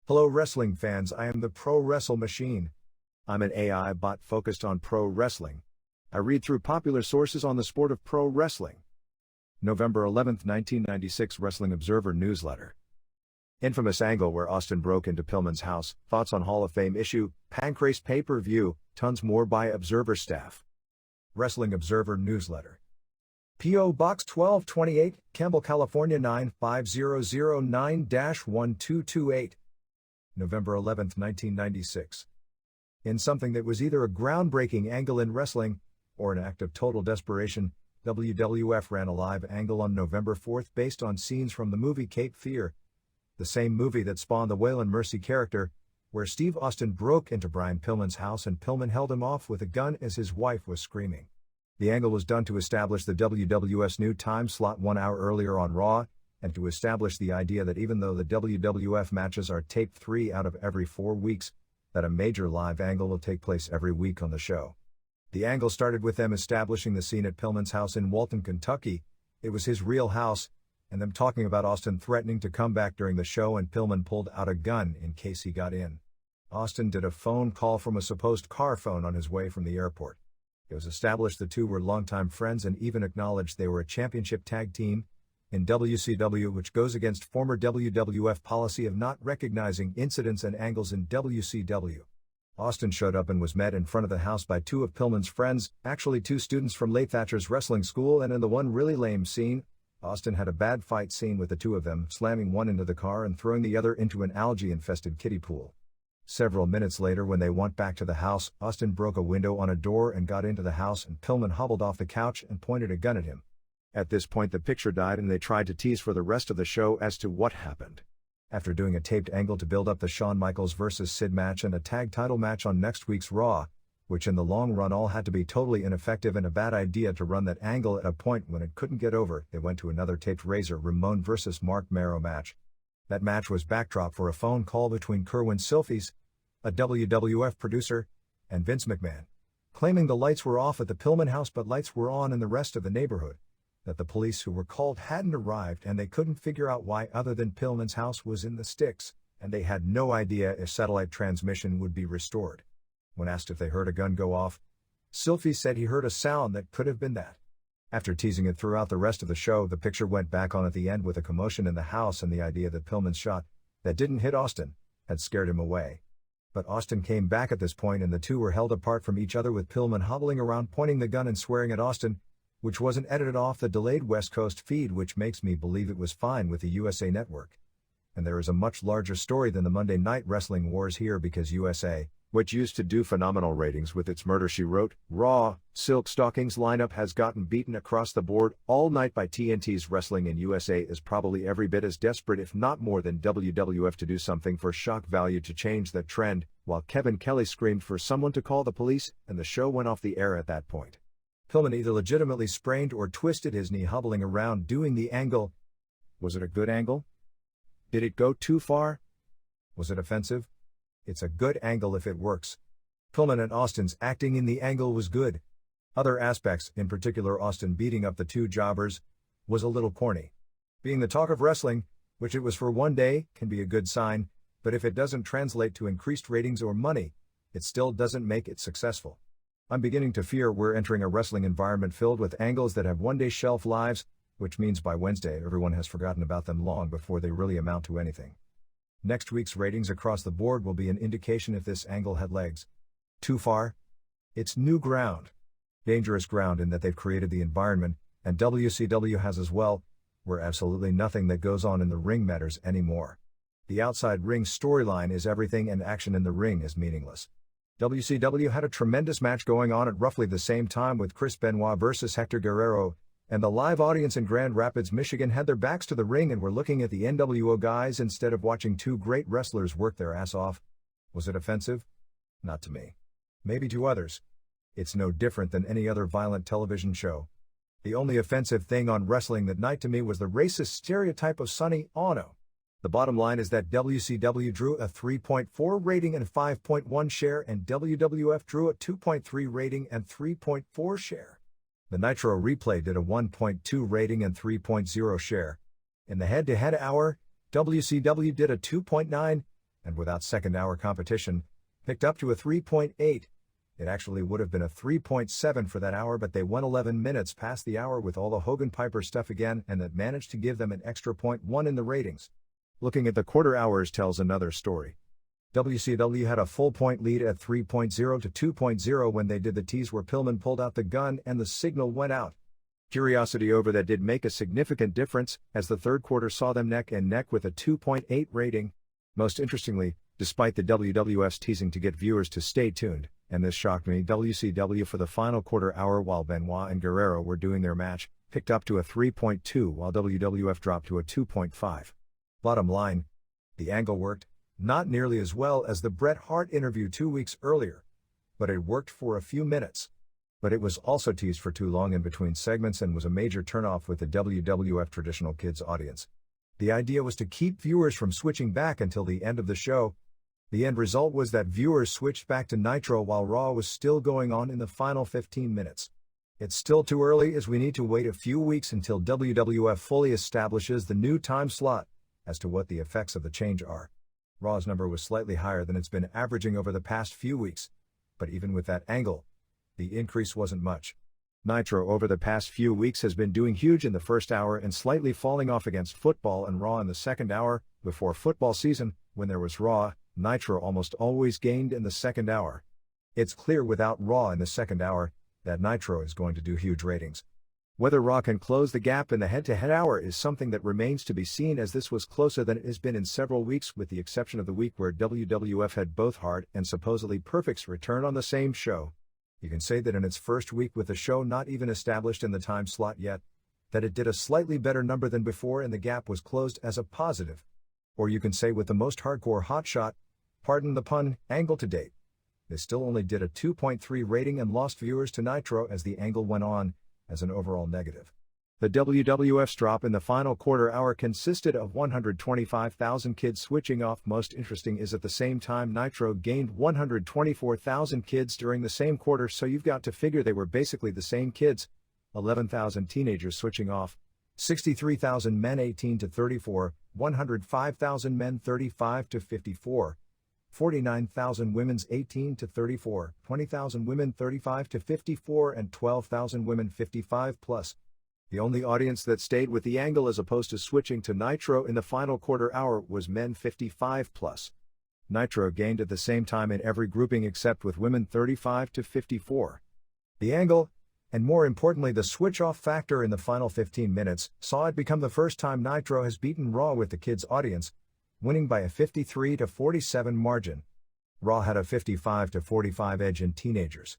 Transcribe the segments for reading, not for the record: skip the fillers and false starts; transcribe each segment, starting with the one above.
Hello wrestling fans, I am the Pro Wrestle Machine. I'm an AI bot focused on pro wrestling. I read through popular sources on the sport of pro wrestling. November 11, 1996 Wrestling Observer Newsletter. Infamous angle where Austin broke into Pillman'S house, thoughts on Hall of Fame issue, Pancrase pay-per-view, tons more by Observer staff. Wrestling Observer Newsletter. P.O. Box 1228, Campbell, California 95009-1228. November 11, 1996. In something that was either a groundbreaking angle in wrestling, or an act of total desperation, WWF ran a live angle on November 4 based on scenes from the movie Cape Fear, the same movie that spawned the Waylon Mercy character, where Steve Austin broke into Brian Pillman's house and Pillman held him off with a gun as his wife was screaming. The angle was done to establish the WWF's new time slot 1 hour earlier on Raw, and to establish the idea that even though the WWF matches are taped 3 out of every 4 weeks, that a major live angle will take place every week on the show. The angle started with them establishing the scene at Pillman's house in Walton, Kentucky. It was his real house, and them talking about Austin threatening to come back during the show, and Pillman pulled out a gun in case he got in. Austin did a phone call from a supposed car phone on his way from the airport. It was established the two were longtime friends and even acknowledged they were a championship tag team in WCW, which goes against former WWF policy of not recognizing incidents and angles in WCW. Austin showed up and was met in front of the house by 2 of Pillman's friends, actually 2 students from Leigh Thatcher's wrestling school, and in the one really lame scene, Austin had a bad fight scene with the 2 of them, slamming one into the car and throwing the other into an algae-infested kiddie pool. Several minutes later, when they went back to the house, Austin broke a window on a door and got into the house, and Pillman hobbled off the couch and pointed a gun at him. At this point the picture died and they tried to tease for the rest of the show as to what happened. After doing a taped angle to build up the Shawn Michaels vs. Sid match and a tag title match on next week's Raw, which in the long run all had to be totally ineffective and a bad idea to run that angle at a point when it couldn't get over, they went to another taped Razor Ramon vs. Mark Marrow match. That match was backdrop for a phone call between Kerwin Silfies, a WWF producer, and Vince McMahon, claiming the lights were off at the Pillman house but lights were on in the rest of the neighborhood, that the police who were called hadn't arrived and they couldn't figure out why other than Pillman's house was in the sticks, and they had no idea if satellite transmission would be restored. When asked if they heard a gun go off, Silfies said he heard a sound that could have been that. After teasing it throughout the rest of the show, the picture went back on at the end with a commotion in the house and the idea that Pillman's shot, that didn't hit Austin, had scared him away. But Austin came back at this point and the two were held apart from each other with Pillman hobbling around pointing the gun and swearing at Austin, which wasn't edited off the delayed West Coast feed, which makes me believe it was fine with the USA Network. And there is a much larger story than the Monday Night Wrestling wars here, because USA, which used to do phenomenal ratings with its Murder, She Wrote, Raw, Silk Stockings lineup, has gotten beaten across the board all night by TNT's Wrestling, and USA is probably every bit as desperate if not more than WWF to do something for shock value to change that trend, while Kevin Kelly screamed for someone to call the police, and the show went off the air at that point. Pillman either legitimately sprained or twisted his knee hobbling around doing the angle. Was it a good angle? Did it go too far? Was it offensive? It's a good angle if it works. Pillman and Austin's acting in the angle was good. Other aspects, in particular Austin beating up the 2 jobbers, was a little corny. Being the talk of wrestling, which it was for one day, can be a good sign, but if it doesn't translate to increased ratings or money, it still doesn't make it successful. I'm beginning to fear we're entering a wrestling environment filled with angles that have one-day shelf lives, which means by Wednesday everyone has forgotten about them long before they really amount to anything. Next week's ratings across the board will be an indication if this angle had legs. Too far? It's new ground. Dangerous ground in that they've created the environment, and WCW has as well, where absolutely nothing that goes on in the ring matters anymore. The outside ring storyline is everything and action in the ring is meaningless. WCW had a tremendous match going on at roughly the same time with Chris Benoit versus Hector Guerrero, and the live audience in Grand Rapids, Michigan had their backs to the ring and were looking at the NWO guys instead of watching 2 great wrestlers work their ass off. Was it offensive? Not to me. Maybe to others. It's no different than any other violent television show. The only offensive thing on wrestling that night to me was the racist stereotype of Sonny Ono. The bottom line is that WCW drew a 3.4 rating and 5.1 share, and WWF drew a 2.3 rating and 3.4 share. The Nitro replay did a 1.2 rating and 3.0 share. In the head-to-head hour, WCW did a 2.9, and without second-hour competition, picked up to a 3.8. It actually would have been a 3.7 for that hour, but they went 11 minutes past the hour with all the Hogan-Piper stuff again, and that managed to give them an extra 0.1 in the ratings. Looking at the quarter hours tells another story. WCW had a full point lead at 3.0 to 2.0 when they did the tease where Pillman pulled out the gun and the signal went out. Curiosity over that did make a significant difference, as the third quarter saw them neck and neck with a 2.8 rating. Most interestingly, despite the WWF's teasing to get viewers to stay tuned, and this shocked me, WCW for the final quarter hour while Benoit and Guerrero were doing their match, picked up to a 3.2 while WWF dropped to a 2.5. Bottom line, the angle worked, not nearly as well as the Bret Hart interview 2 weeks earlier, but it worked for a few minutes. But it was also teased for too long in between segments and was a major turnoff with the WWF traditional kids audience. The idea was to keep viewers from switching back until the end of the show. The end result was that viewers switched back to Nitro while Raw was still going on in the final 15 minutes. It's still too early, as we need to wait a few weeks until WWF fully establishes the new time slot as to what the effects of the change are. Raw's number was slightly higher than it's been averaging over the past few weeks, but even with that angle, the increase wasn't much. Nitro over the past few weeks has been doing huge in the first hour and slightly falling off against football and Raw in the second hour. Before football season, when there was Raw, Nitro almost always gained in the second hour. It's clear without Raw in the second hour that Nitro is going to do huge ratings. Whether Raw can close the gap in the head-to-head hour is something that remains to be seen, as this was closer than it has been in several weeks, with the exception of the week where WWF had both Hart and supposedly Perfect's return on the same show. You can say that in its first week with the show not even established in the time slot yet, that it did a slightly better number than before and the gap was closed as a positive. Or you can say with the most hardcore hotshot, pardon the pun, angle to date, they still only did a 2.3 rating and lost viewers to Nitro as the angle went on, as an overall negative. The WWF's drop in the final quarter hour consisted of 125,000 kids switching off. Most interesting is at the same time Nitro gained 124,000 kids during the same quarter, so you've got to figure they were basically the same kids. 11,000 teenagers switching off, 63,000 men 18 to 34, 105,000 men 35 to 54, 49,000 women's 18 to 34, 20,000 women 35 to 54, and 12,000 women 55 plus. The only audience that stayed with the angle as opposed to switching to Nitro in the final quarter hour was men 55 plus. Nitro gained at the same time in every grouping except with women 35 to 54. The angle, and more importantly the switch-off factor in the final 15 minutes, saw it become the first time Nitro has beaten Raw with the kids' audience, winning by a 53 to 47 margin. Raw had a 55 to 45 edge in teenagers.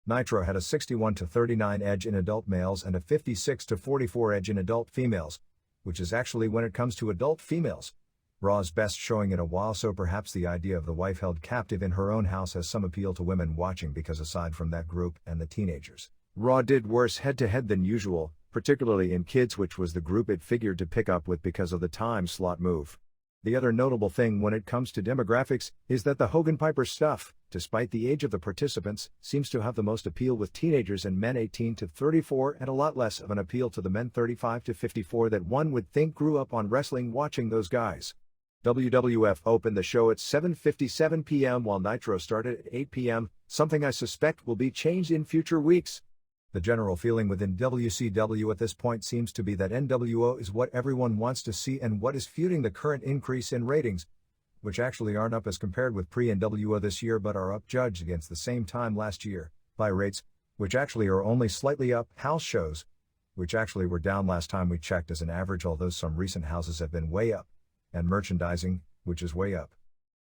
Nitro had a 61 to 39 edge in adult males and a 56 to 44 edge in adult females, which is actually, when it comes to adult females, Raw's best showing in a while, so perhaps the idea of the wife held captive in her own house has some appeal to women watching, because aside from that group and the teenagers, Raw did worse head-to-head than usual, particularly in kids, which was the group it figured to pick up with because of the time slot move. The other notable thing when it comes to demographics is that the Hogan-Piper stuff, despite the age of the participants, seems to have the most appeal with teenagers and men 18 to 34 and a lot less of an appeal to the men 35 to 54 that one would think grew up on wrestling watching those guys. WWF opened the show at 7:57 p.m. while Nitro started at 8 p.m., something I suspect will be changed in future weeks. The general feeling within WCW at this point seems to be that NWO is what everyone wants to see and what is fueling the current increase in ratings, which actually aren't up as compared with pre-NWO this year but are up judged against the same time last year, buy rates, which actually are only slightly up, house shows, which actually were down last time we checked as an average, although some recent houses have been way up, and merchandising, which is way up.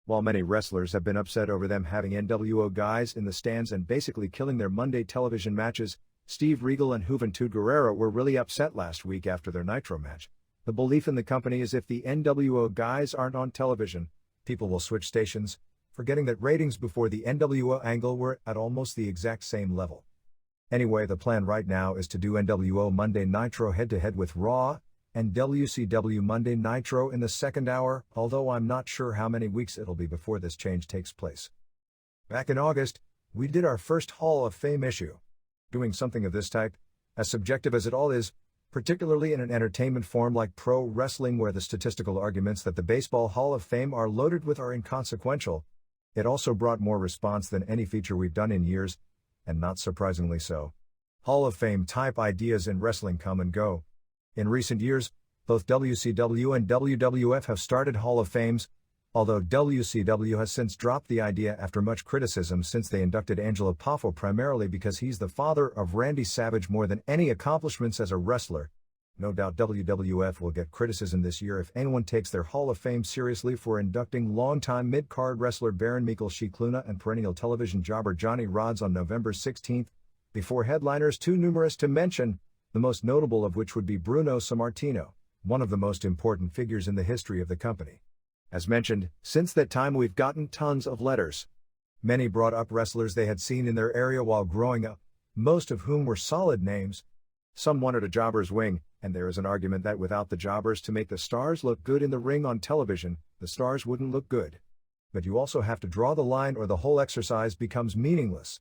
While many wrestlers have been upset over them having NWO guys in the stands and basically killing their Monday television matches, Steve Regal and Juventud Guerrera were really upset last week after their Nitro match. The belief in the company is if the NWO guys aren't on television, people will switch stations, forgetting that ratings before the NWO angle were at almost the exact same level. Anyway, the plan right now is to do NWO Monday Nitro head-to-head with Raw, and WCW Monday Nitro in the second hour, although I'm not sure how many weeks it'll be before this change takes place. Back in August, we did our first Hall of Fame issue. Doing something of this type, as subjective as it all is, particularly in an entertainment form like pro wrestling where the statistical arguments that the Baseball Hall of Fame are loaded with are inconsequential. It also brought more response than any feature we've done in years, and not surprisingly so. Hall of Fame type ideas in wrestling come and go. In recent years, both WCW and WWF have started Hall of Fames, although WCW has since dropped the idea after much criticism since they inducted Angelo Poffo primarily because he's the father of Randy Savage more than any accomplishments as a wrestler. No doubt WWF will get criticism this year if anyone takes their Hall of Fame seriously for inducting longtime mid-card wrestler Baron Michael Sheik Luna and perennial television jobber Johnny Rodz on November 16, before headliners too numerous to mention, the most notable of which would be Bruno Sammartino, one of the most important figures in the history of the company. As mentioned, since that time we've gotten tons of letters. Many brought up wrestlers they had seen in their area while growing up, most of whom were solid names. Some wanted a jobber's wing, and there is an argument that without the jobbers to make the stars look good in the ring on television, the stars wouldn't look good. But you also have to draw the line or the whole exercise becomes meaningless.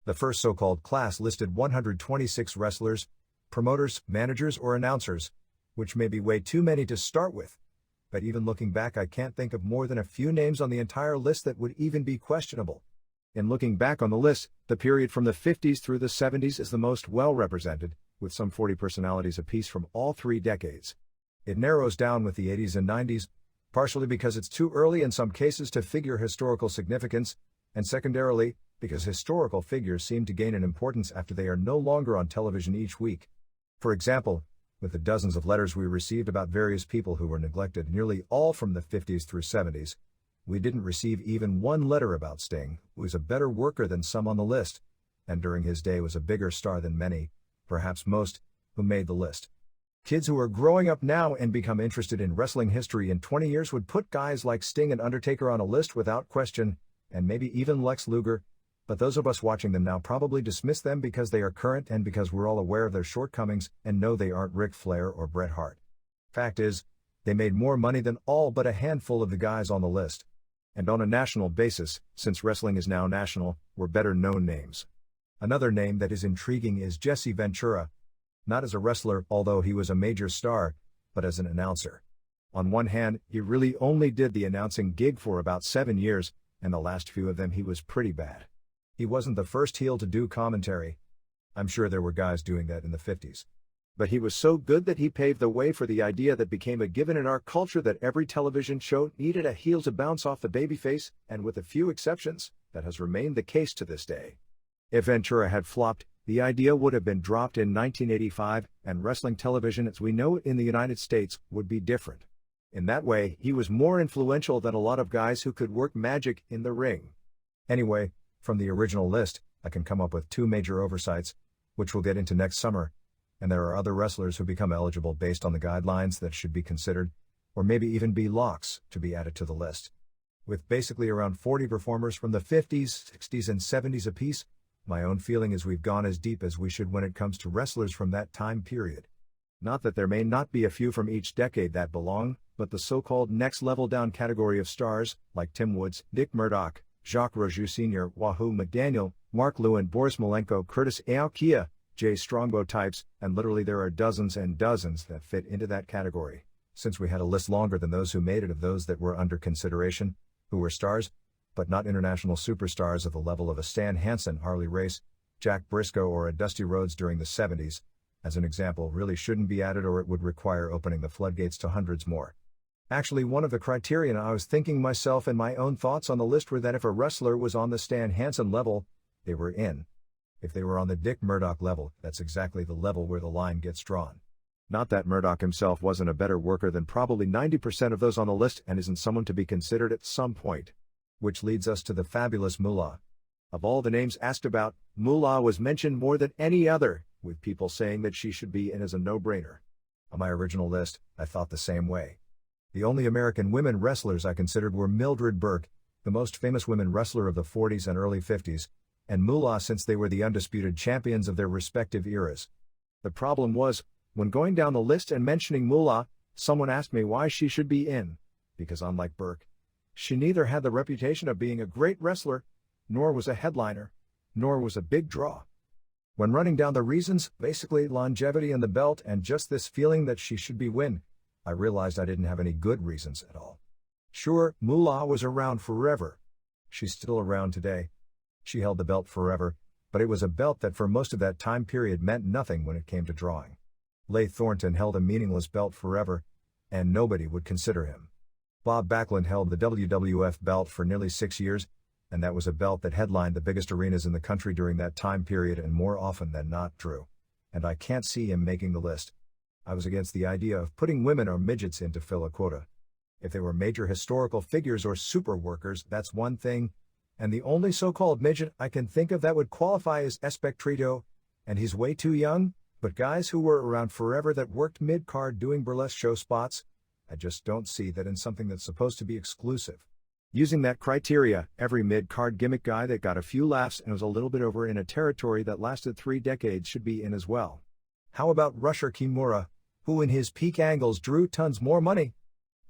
The first so-called class listed 126 wrestlers, promoters, managers, or announcers, which may be way too many to start with. But even looking back, I can't think of more than a few names on the entire list that would even be questionable. In looking back on the list, the period from the 50s through the 70s is the most well represented, with some 40 personalities apiece from all 3 decades. It narrows down with the 80s and 90s, partially because it's too early in some cases to figure historical significance, and secondarily, because historical figures seem to gain in importance after they are no longer on television each week. For example, with the dozens of letters we received about various people who were neglected, nearly all from the 50s through 70s, we didn't receive even one letter about Sting, who was a better worker than some on the list, and during his day was a bigger star than many, perhaps most, who made the list. Kids who are growing up now and become interested in wrestling history in 20 years would put guys like Sting and Undertaker on a list without question, and maybe even Lex Luger, but those of us watching them now probably dismiss them because they are current and because we're all aware of their shortcomings and know they aren't Ric Flair or Bret Hart. Fact is, they made more money than all but a handful of the guys on the list. And on a national basis, since wrestling is now national, were better known names. Another name that is intriguing is Jesse Ventura. Not as a wrestler, although he was a major star, but as an announcer. On one hand, he really only did the announcing gig for about 7 years, and the last few of them he was pretty bad. He wasn't the first heel to do commentary. I'm sure there were guys doing that in the 50s. But he was so good that he paved the way for the idea that became a given in our culture that every television show needed a heel to bounce off the babyface, and with a few exceptions, that has remained the case to this day. If Ventura had flopped, the idea would have been dropped in 1985, and wrestling television as we know it in the United States would be different. In that way, he was more influential than a lot of guys who could work magic in the ring. Anyway, from the original list, I can come up with 2 major oversights, which we'll get into next summer, and there are other wrestlers who become eligible based on the guidelines that should be considered, or maybe even be locks to be added to the list. With basically around 40 performers from the 50s, 60s, and 70s apiece, my own feeling is we've gone as deep as we should when it comes to wrestlers from that time period. Not that there may not be a few from each decade that belong, but the so-called next level down category of stars, like Tim Woods, Dick Murdoch, Jacques Rougeau Sr., Wahoo McDaniel, Mark Lewin, Boris Malenko, Curtis Aokia, Jay Strongbow types, and literally there are dozens and dozens that fit into that category. Since we had a list longer than those who made it of those that were under consideration, who were stars, but not international superstars of the level of a Stan Hansen, Harley Race, Jack Briscoe, or a Dusty Rhodes during the 70s, as an example, really shouldn't be added, or it would require opening the floodgates to hundreds more. Actually, one of the criterion I was thinking myself and my own thoughts on the list were that if a wrestler was on the Stan Hansen level, they were in. If they were on the Dick Murdoch level, that's exactly the level where the line gets drawn. Not that Murdoch himself wasn't a better worker than probably 90% of those on the list and isn't someone to be considered at some point. Which leads us to the fabulous Moolah. Of all the names asked about, Moolah was mentioned more than any other, with people saying that she should be in as a no-brainer. On my original list, I thought the same way. The only American women wrestlers I considered were Mildred Burke, the most famous women wrestler of the 40s and early 50s, and Moolah since they were the undisputed champions of their respective eras. The problem was, when going down the list and mentioning Moolah, someone asked me why she should be in, because unlike Burke, she neither had the reputation of being a great wrestler, nor was a headliner, nor was a big draw. When running down the reasons, basically longevity and the belt and just this feeling that she should be win, I realized I didn't have any good reasons at all. Sure, Moolah was around forever. She's still around today. She held the belt forever, but it was a belt that for most of that time period meant nothing when it came to drawing. Leigh Thornton held a meaningless belt forever, and nobody would consider him. Bob Backlund held the WWF belt for nearly 6 years, and that was a belt that headlined the biggest arenas in the country during that time period and more often than not drew. And I can't see him making the list. I was against the idea of putting women or midgets in to fill a quota. If they were major historical figures or super workers, that's one thing, and the only so-called midget I can think of that would qualify is Espectrito, and he's way too young, but guys who were around forever that worked mid-card doing burlesque show spots, I just don't see that in something that's supposed to be exclusive. Using that criteria, every mid-card gimmick guy that got a few laughs and was a little bit over in a territory that lasted 3 decades should be in as well. How about Rusher Kimura, who in his peak angles drew tons more money?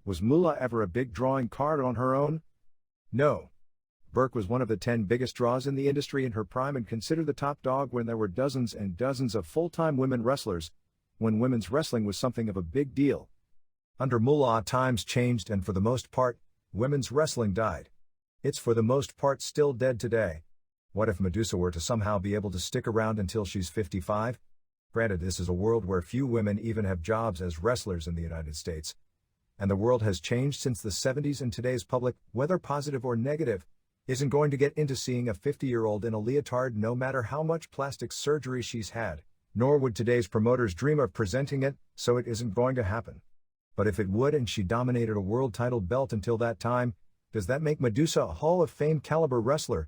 Was Moolah ever a big drawing card on her own? No. Burke was one of the 10 biggest draws in the industry in her prime and considered the top dog when there were dozens and dozens of full-time women wrestlers, when women's wrestling was something of a big deal. Under Moolah, times changed and for the most part, women's wrestling died. It's for the most part still dead today. What if Medusa were to somehow be able to stick around until she's 55? Granted, this is a world where few women even have jobs as wrestlers in the United States. And the world has changed since the 70s, and today's public, whether positive or negative, isn't going to get into seeing a 50-year-old in a leotard no matter how much plastic surgery she's had, nor would today's promoters dream of presenting it, so it isn't going to happen. But if it would and she dominated a world title belt until that time, does that make Medusa a Hall of Fame caliber wrestler?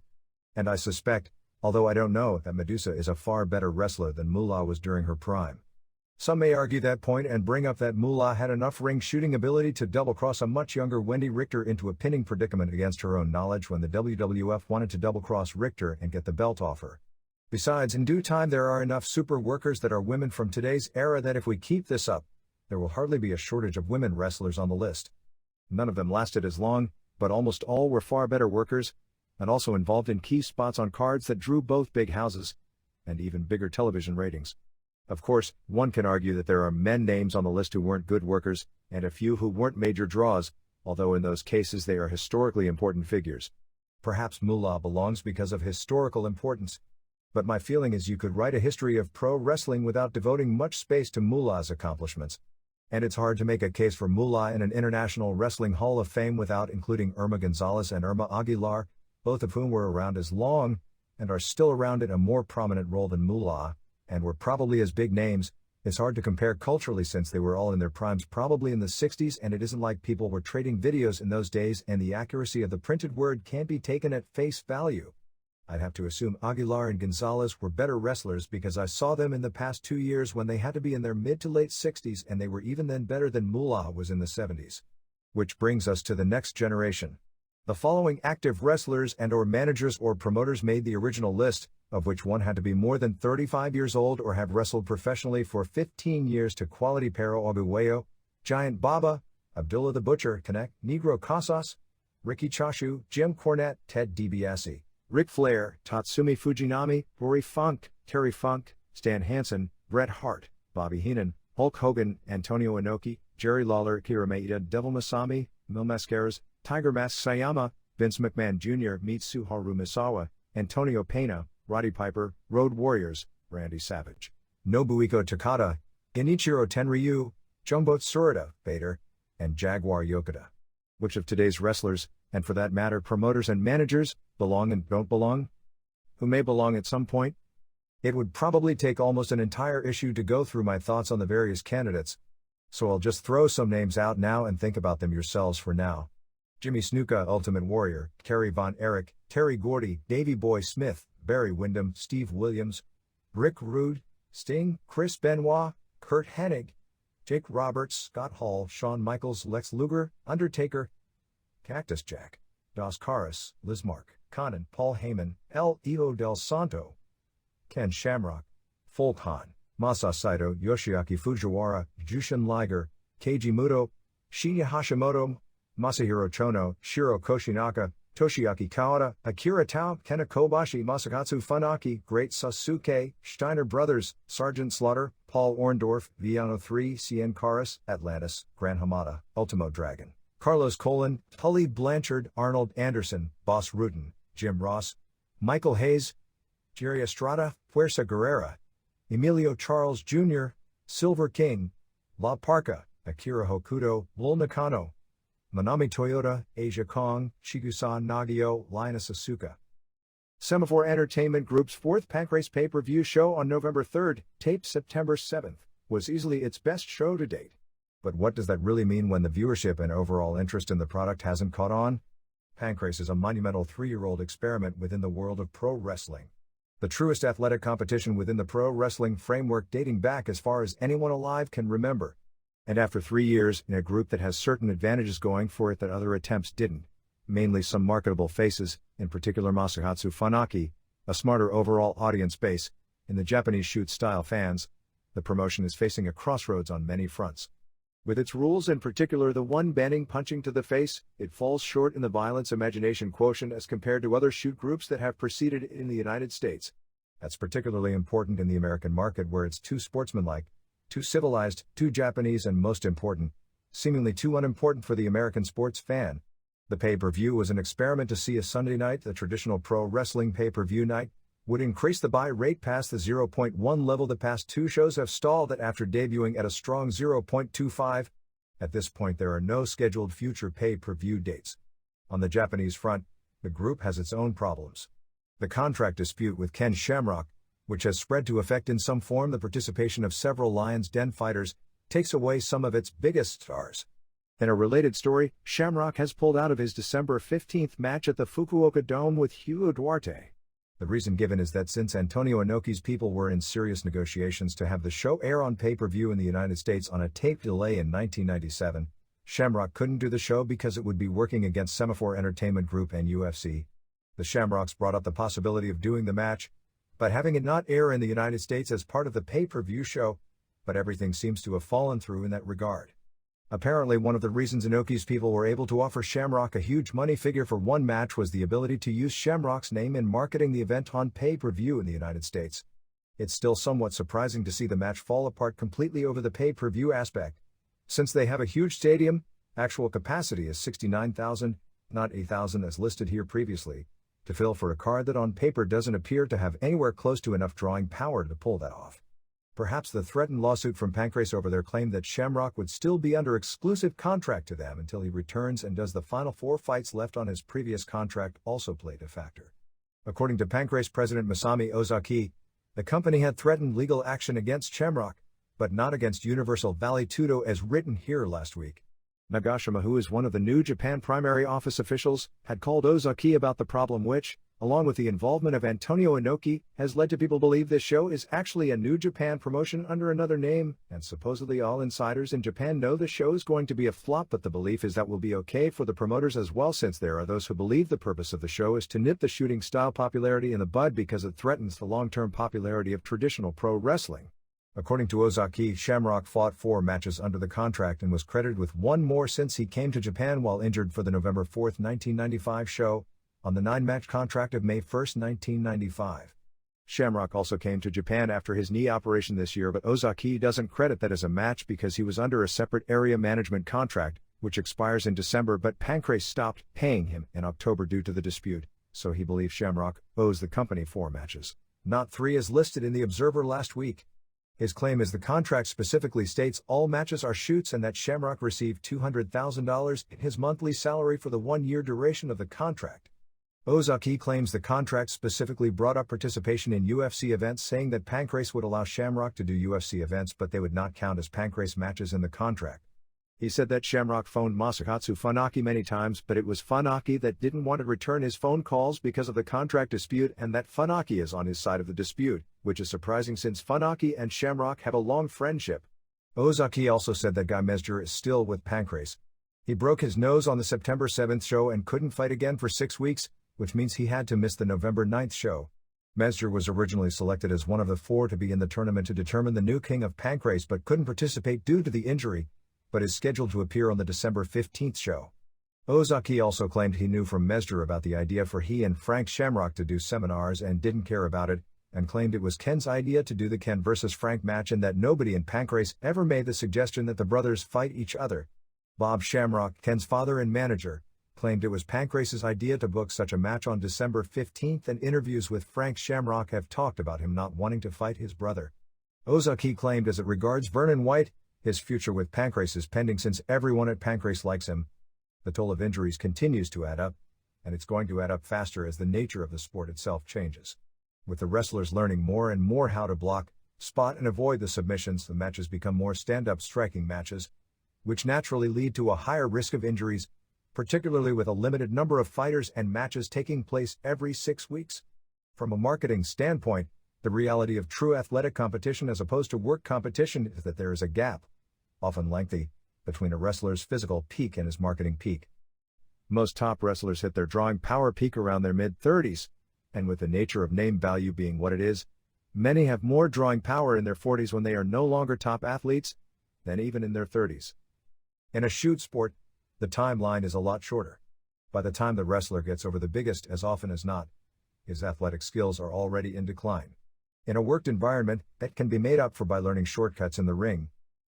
And I suspect, although I don't know, that Medusa is a far better wrestler than Moolah was during her prime. Some may argue that point and bring up that Moolah had enough ring shooting ability to double-cross a much younger Wendy Richter into a pinning predicament against her own knowledge when the WWF wanted to double-cross Richter and get the belt off her. Besides, in due time there are enough super workers that are women from today's era that if we keep this up, there will hardly be a shortage of women wrestlers on the list. None of them lasted as long, but almost all were far better workers, and also involved in key spots on cards that drew both big houses, and even bigger television ratings. Of course, one can argue that there are men names on the list who weren't good workers, and a few who weren't major draws, although in those cases they are historically important figures. Perhaps Moolah belongs because of historical importance. But my feeling is you could write a history of pro wrestling without devoting much space to Moolah's accomplishments. And it's hard to make a case for Moolah in an International Wrestling Hall of Fame without including Irma Gonzalez and Irma Aguilar, both of whom were around as long, and are still around in a more prominent role than Moolah, and were probably as big names. It's hard to compare culturally since they were all in their primes probably in the 60s, and it isn't like people were trading videos in those days and the accuracy of the printed word can't be taken at face value. I'd have to assume Aguilar and Gonzalez were better wrestlers because I saw them in the past 2 years when they had to be in their mid to late 60s, and they were even then better than Moolah was in the 70s. Which brings us to the next generation. The following active wrestlers and or managers or promoters made the original list, of which one had to be more than 35 years old or have wrestled professionally for 15 years to quality. Pero Aguayo, Giant Baba, Abdullah the Butcher, Connect, Negro Casas, Ricky Chashu, Jim Cornette, Ted DiBiase, Ric Flair, Tatsumi Fujinami, Rory Funk, Terry Funk, Stan Hansen, Bret Hart, Bobby Heenan, Hulk Hogan, Antonio Inoki, Jerry Lawler, Akira Maeda, Devil Masami, Mil Mascaras, Tiger Mask Sayama, Vince McMahon Jr., Mitsuharu Misawa, Antonio Pena, Roddy Piper, Road Warriors, Randy Savage, Nobuhiko Takada, Genichiro Tenryu, Jumbo Tsuruta, Vader, and Jaguar Yokota. Which of today's wrestlers, and for that matter promoters and managers, belong and don't belong? Who may belong at some point? It would probably take almost an entire issue to go through my thoughts on the various candidates, so I'll just throw some names out now and think about them yourselves for now. Jimmy Snuka, Ultimate Warrior, Kerry Von Erich, Terry Gordy, Davey Boy Smith, Barry Windham, Steve Williams, Rick Rude, Sting, Chris Benoit, Kurt Hennig, Jake Roberts, Scott Hall, Shawn Michaels, Lex Luger, Undertaker, Cactus Jack, Dos Caras, Liz Mark, Conan, Paul Heyman, El Hijo del Santo, Ken Shamrock, Folk Han, Masa Saito, Yoshiaki Fujiwara, Jushin Liger, Keiji Muto, Shinya Hashimoto, Masahiro Chono, Shiro Koshinaka, Toshiaki Kawada, Akira Tao, Kena Kobashi, Masakatsu Funaki, Great Sasuke, Steiner Brothers, Sergeant Slaughter, Paul Orndorff, Viano 3, Cien Caras, Atlantis, Gran Hamada, Ultimo Dragon, Carlos Colon, Tully Blanchard, Arnold Anderson, Boss Rutan, Jim Ross, Michael Hayes, Jerry Estrada, Fuerza Guerrera, Emilio Charles Jr., Silver King, La Parka, Akira Hokuto, Lul Nakano, Manami Toyota, Asia Kong, Shigusan Nagio, Linus Asuka. Semaphore Entertainment Group's fourth Pancrase pay-per-view show on November 3rd, taped September 7th, was easily its best show to date. But what does that really mean when the viewership and overall interest in the product hasn't caught on? Pancrase is a monumental 3-year-old experiment within the world of pro wrestling. The truest athletic competition within the pro wrestling framework dating back as far as anyone alive can remember. And after 3 years, in a group that has certain advantages going for it that other attempts didn't, mainly some marketable faces, in particular Masakatsu Funaki, a smarter overall audience base, in the Japanese shoot-style fans, the promotion is facing a crossroads on many fronts. With its rules, in particular the one banning punching to the face, it falls short in the violence imagination quotient as compared to other shoot groups that have preceded it in the United States. That's particularly important in the American market where it's too sportsmanlike, too civilized, too Japanese, and most important, seemingly too unimportant for the American sports fan. The pay-per-view was an experiment to see a Sunday night, the traditional pro wrestling pay-per-view night, would increase the buy rate past the 0.1 level. The past 2 shows have stalled it after debuting at a strong 0.25. At this point there are no scheduled future pay-per-view dates. On the Japanese front, the group has its own problems. The contract dispute with Ken Shamrock, which has spread to affect in some form the participation of several Lions Den fighters, takes away some of its biggest stars. In a related story, Shamrock has pulled out of his December 15th match at the Fukuoka Dome with Hugo Duarte. The reason given is that since Antonio Inoki's people were in serious negotiations to have the show air on pay-per-view in the United States on a tape delay in 1997, Shamrock couldn't do the show because it would be working against Semaphore Entertainment Group and UFC. The Shamrocks brought up the possibility of doing the match, but having it not air in the United States as part of the pay-per-view show, but everything seems to have fallen through in that regard. Apparently one of the reasons Inoki's people were able to offer Shamrock a huge money figure for one match was the ability to use Shamrock's name in marketing the event on pay-per-view in the United States. It's still somewhat surprising to see the match fall apart completely over the pay-per-view aspect. Since they have a huge stadium, actual capacity is 69,000, not 8,000 as listed here previously, to fill for a card that on paper doesn't appear to have anywhere close to enough drawing power to pull that off. Perhaps the threatened lawsuit from Pancrase over their claim that Shamrock would still be under exclusive contract to them until he returns and does the final 4 fights left on his previous contract also played a factor. According to Pancrase president Masami Ozaki, the company had threatened legal action against Shamrock, but not against Universal Valley Tudo as written here last week. Nagashima, who is one of the New Japan primary office officials, had called Ozaki about the problem which, along with the involvement of Antonio Inoki, has led to people believe this show is actually a New Japan promotion under another name, and supposedly all insiders in Japan know the show is going to be a flop, but the belief is that will be okay for the promoters as well, since there are those who believe the purpose of the show is to nip the shooting style popularity in the bud because it threatens the long-term popularity of traditional pro wrestling. According to Ozaki, Shamrock fought 4 matches under the contract and was credited with 1 more since he came to Japan while injured for the November 4, 1995 show, on the 9-match contract of May 1, 1995. Shamrock also came to Japan after his knee operation this year, but Ozaki doesn't credit that as a match because he was under a separate area management contract, which expires in December, but Pancrase stopped paying him in October due to the dispute, so he believes Shamrock owes the company 4 matches, not 3 as listed in the Observer last week. His claim is the contract specifically states all matches are shoots and that Shamrock received $200,000 in his monthly salary for the 1-year duration of the contract. Ozaki claims the contract specifically brought up participation in UFC events, saying that Pancrase would allow Shamrock to do UFC events but they would not count as Pancrase matches in the contract. He said that Shamrock phoned Masakatsu Funaki many times, but it was Funaki that didn't want to return his phone calls because of the contract dispute, and that Funaki is on his side of the dispute, which is surprising since Funaki and Shamrock have a long friendship. Ozaki also said that Guy Mesger is still with Pancrase. He broke his nose on the September 7th show and couldn't fight again for 6 weeks, which means he had to miss the November 9th show. Mesger was originally selected as one of the 4 to be in the tournament to determine the new king of Pancrase but couldn't participate due to the injury, but is scheduled to appear on the December 15th show. Ozaki also claimed he knew from Mesder about the idea for he and Frank Shamrock to do seminars and didn't care about it, and claimed it was Ken's idea to do the Ken vs. Frank match and that nobody in Pancrase ever made the suggestion that the brothers fight each other. Bob Shamrock, Ken's father and manager, claimed it was Pancrase's idea to book such a match on December 15, and interviews with Frank Shamrock have talked about him not wanting to fight his brother. Ozaki claimed as it regards Vernon White, his future with Pancrase is pending since everyone at Pancrase likes him. The toll of injuries continues to add up, and it's going to add up faster as the nature of the sport itself changes. With the wrestlers learning more and more how to block, spot and avoid the submissions, the matches become more stand-up striking matches, which naturally lead to a higher risk of injuries, particularly with a limited number of fighters and matches taking place every 6 weeks. From a marketing standpoint, the reality of true athletic competition as opposed to work competition is that there is a gap, often lengthy, between a wrestler's physical peak and his marketing peak. Most top wrestlers hit their drawing power peak around their mid-30s, and with the nature of name value being what it is, many have more drawing power in their 40s when they are no longer top athletes than even in their 30s. In a shoot sport, the timeline is a lot shorter. By the time the wrestler gets over the biggest, as often as not, his athletic skills are already in decline. In a worked environment, that can be made up for by learning shortcuts in the ring.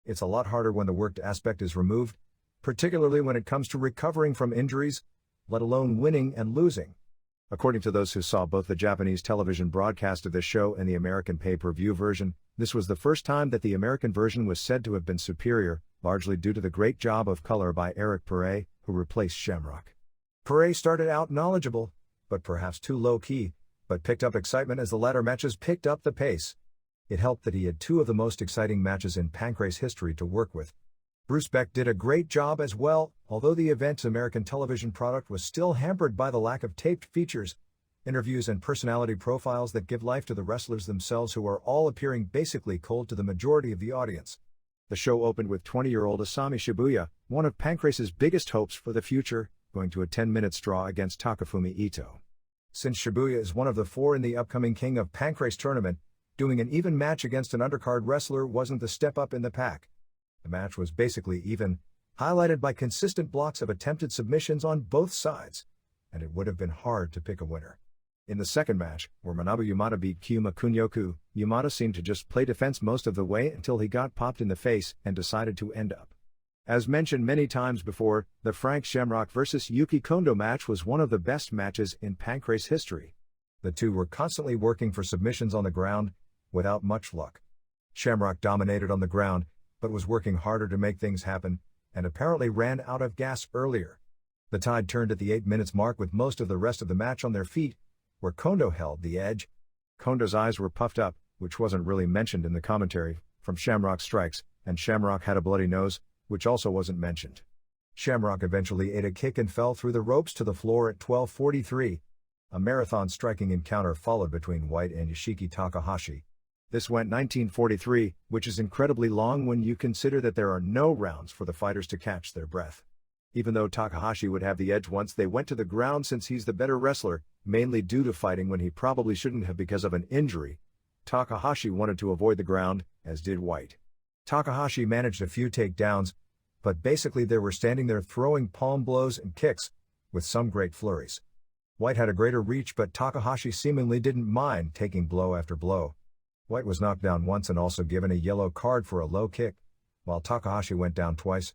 It's a lot harder when the worked aspect is removed, particularly when it comes to recovering from injuries, let alone winning and losing. According to those who saw both the Japanese television broadcast of this show and the American pay-per-view version, this was the first time that the American version was said to have been superior, largely due to the great job of color by Eric Perret, who replaced Shamrock. Perret started out knowledgeable, but perhaps too low-key, but picked up excitement as the latter matches picked up the pace. It helped that he had two of the most exciting matches in Pancrase history to work with. Bruce Beck did a great job as well, although the event's American television product was still hampered by the lack of taped features, interviews and personality profiles that give life to the wrestlers themselves, who are all appearing basically cold to the majority of the audience. The show opened with 20-year-old Asami Shibuya, one of Pancrase's biggest hopes for the future, going to a 10-minute draw against Takafumi Ito. Since Shibuya is one of the four in the upcoming King of Pancrase tournament, doing an even match against an undercard wrestler wasn't the step up in the pack. The match was basically even, highlighted by consistent blocks of attempted submissions on both sides, and it would have been hard to pick a winner. In the second match, where Manabu Yamada beat Kyuma Kunyoku, Yamada seemed to just play defense most of the way until he got popped in the face and decided to end up. As mentioned many times before, the Frank Shamrock vs. Yuki Kondo match was one of the best matches in Pancrase history. The two were constantly working for submissions on the ground, without much luck. Shamrock dominated on the ground, but was working harder to make things happen, and apparently ran out of gas earlier. The tide turned at the 8 minutes mark with most of the rest of the match on their feet, where Kondo held the edge. Kondo's eyes were puffed up, which wasn't really mentioned in the commentary, from Shamrock's strikes, and Shamrock had a bloody nose, which also wasn't mentioned. Shamrock eventually ate a kick and fell through the ropes to the floor at 12:43. A marathon striking encounter followed between White and Yoshiki Takahashi. This went 19:43, which is incredibly long when you consider that there are no rounds for the fighters to catch their breath. Even though Takahashi would have the edge once they went to the ground since he's the better wrestler, mainly due to fighting when he probably shouldn't have because of an injury, Takahashi wanted to avoid the ground, as did White. Takahashi managed a few takedowns, but basically they were standing there throwing palm blows and kicks, with some great flurries. White had a greater reach, but Takahashi seemingly didn't mind taking blow after blow. White was knocked down once and also given a yellow card for a low kick, while Takahashi went down twice.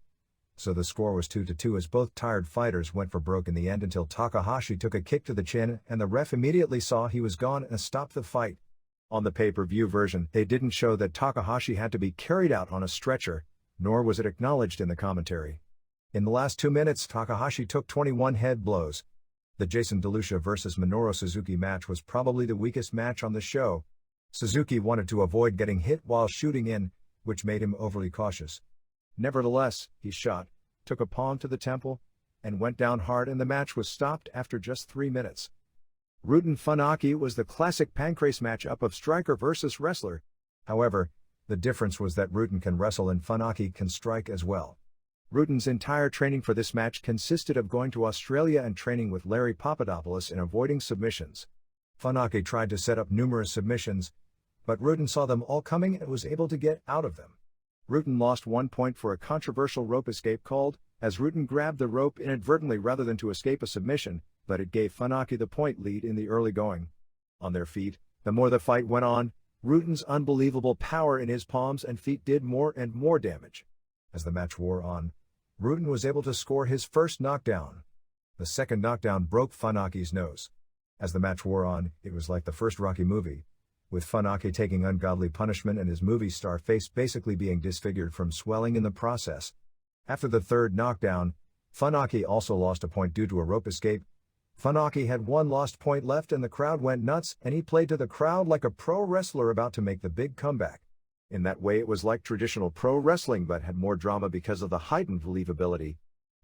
So the score was 2-2 as both tired fighters went for broke in the end until Takahashi took a kick to the chin and the ref immediately saw he was gone and stopped the fight. On the pay-per-view version, they didn't show that Takahashi had to be carried out on a stretcher, nor was it acknowledged in the commentary. In the last 2 minutes, Takahashi took 21 head blows. The Jason DeLucia vs. Minoru Suzuki match was probably the weakest match on the show. Suzuki wanted to avoid getting hit while shooting in, which made him overly cautious. Nevertheless, he shot, took a palm to the temple, and went down hard, and the match was stopped after just 3 minutes. Ruten Funaki was the classic Pancrase matchup of striker versus wrestler. However, the difference was that Ruten can wrestle and Funaki can strike as well. Ruten's entire training for this match consisted of going to Australia and training with Larry Papadopoulos and avoiding submissions. Funaki tried to set up numerous submissions, but Ruten saw them all coming and was able to get out of them. Ruten lost 1 point for a controversial rope escape called as Rutan grabbed the rope inadvertently rather than to escape a submission, but it gave Funaki the point lead in the early going. On their feet, the more the fight went on, Rutan's unbelievable power in his palms and feet did more and more damage. As the match wore on, Rutan was able to score his first knockdown. The second knockdown broke Funaki's nose. As the match wore on, it was like the first Rocky movie, with Funaki taking ungodly punishment and his movie star face basically being disfigured from swelling in the process. After the third knockdown, Funaki also lost a point due to a rope escape. Funaki had one lost point left and the crowd went nuts, and he played to the crowd like a pro wrestler about to make the big comeback. In that way it was like traditional pro wrestling but had more drama because of the heightened believability.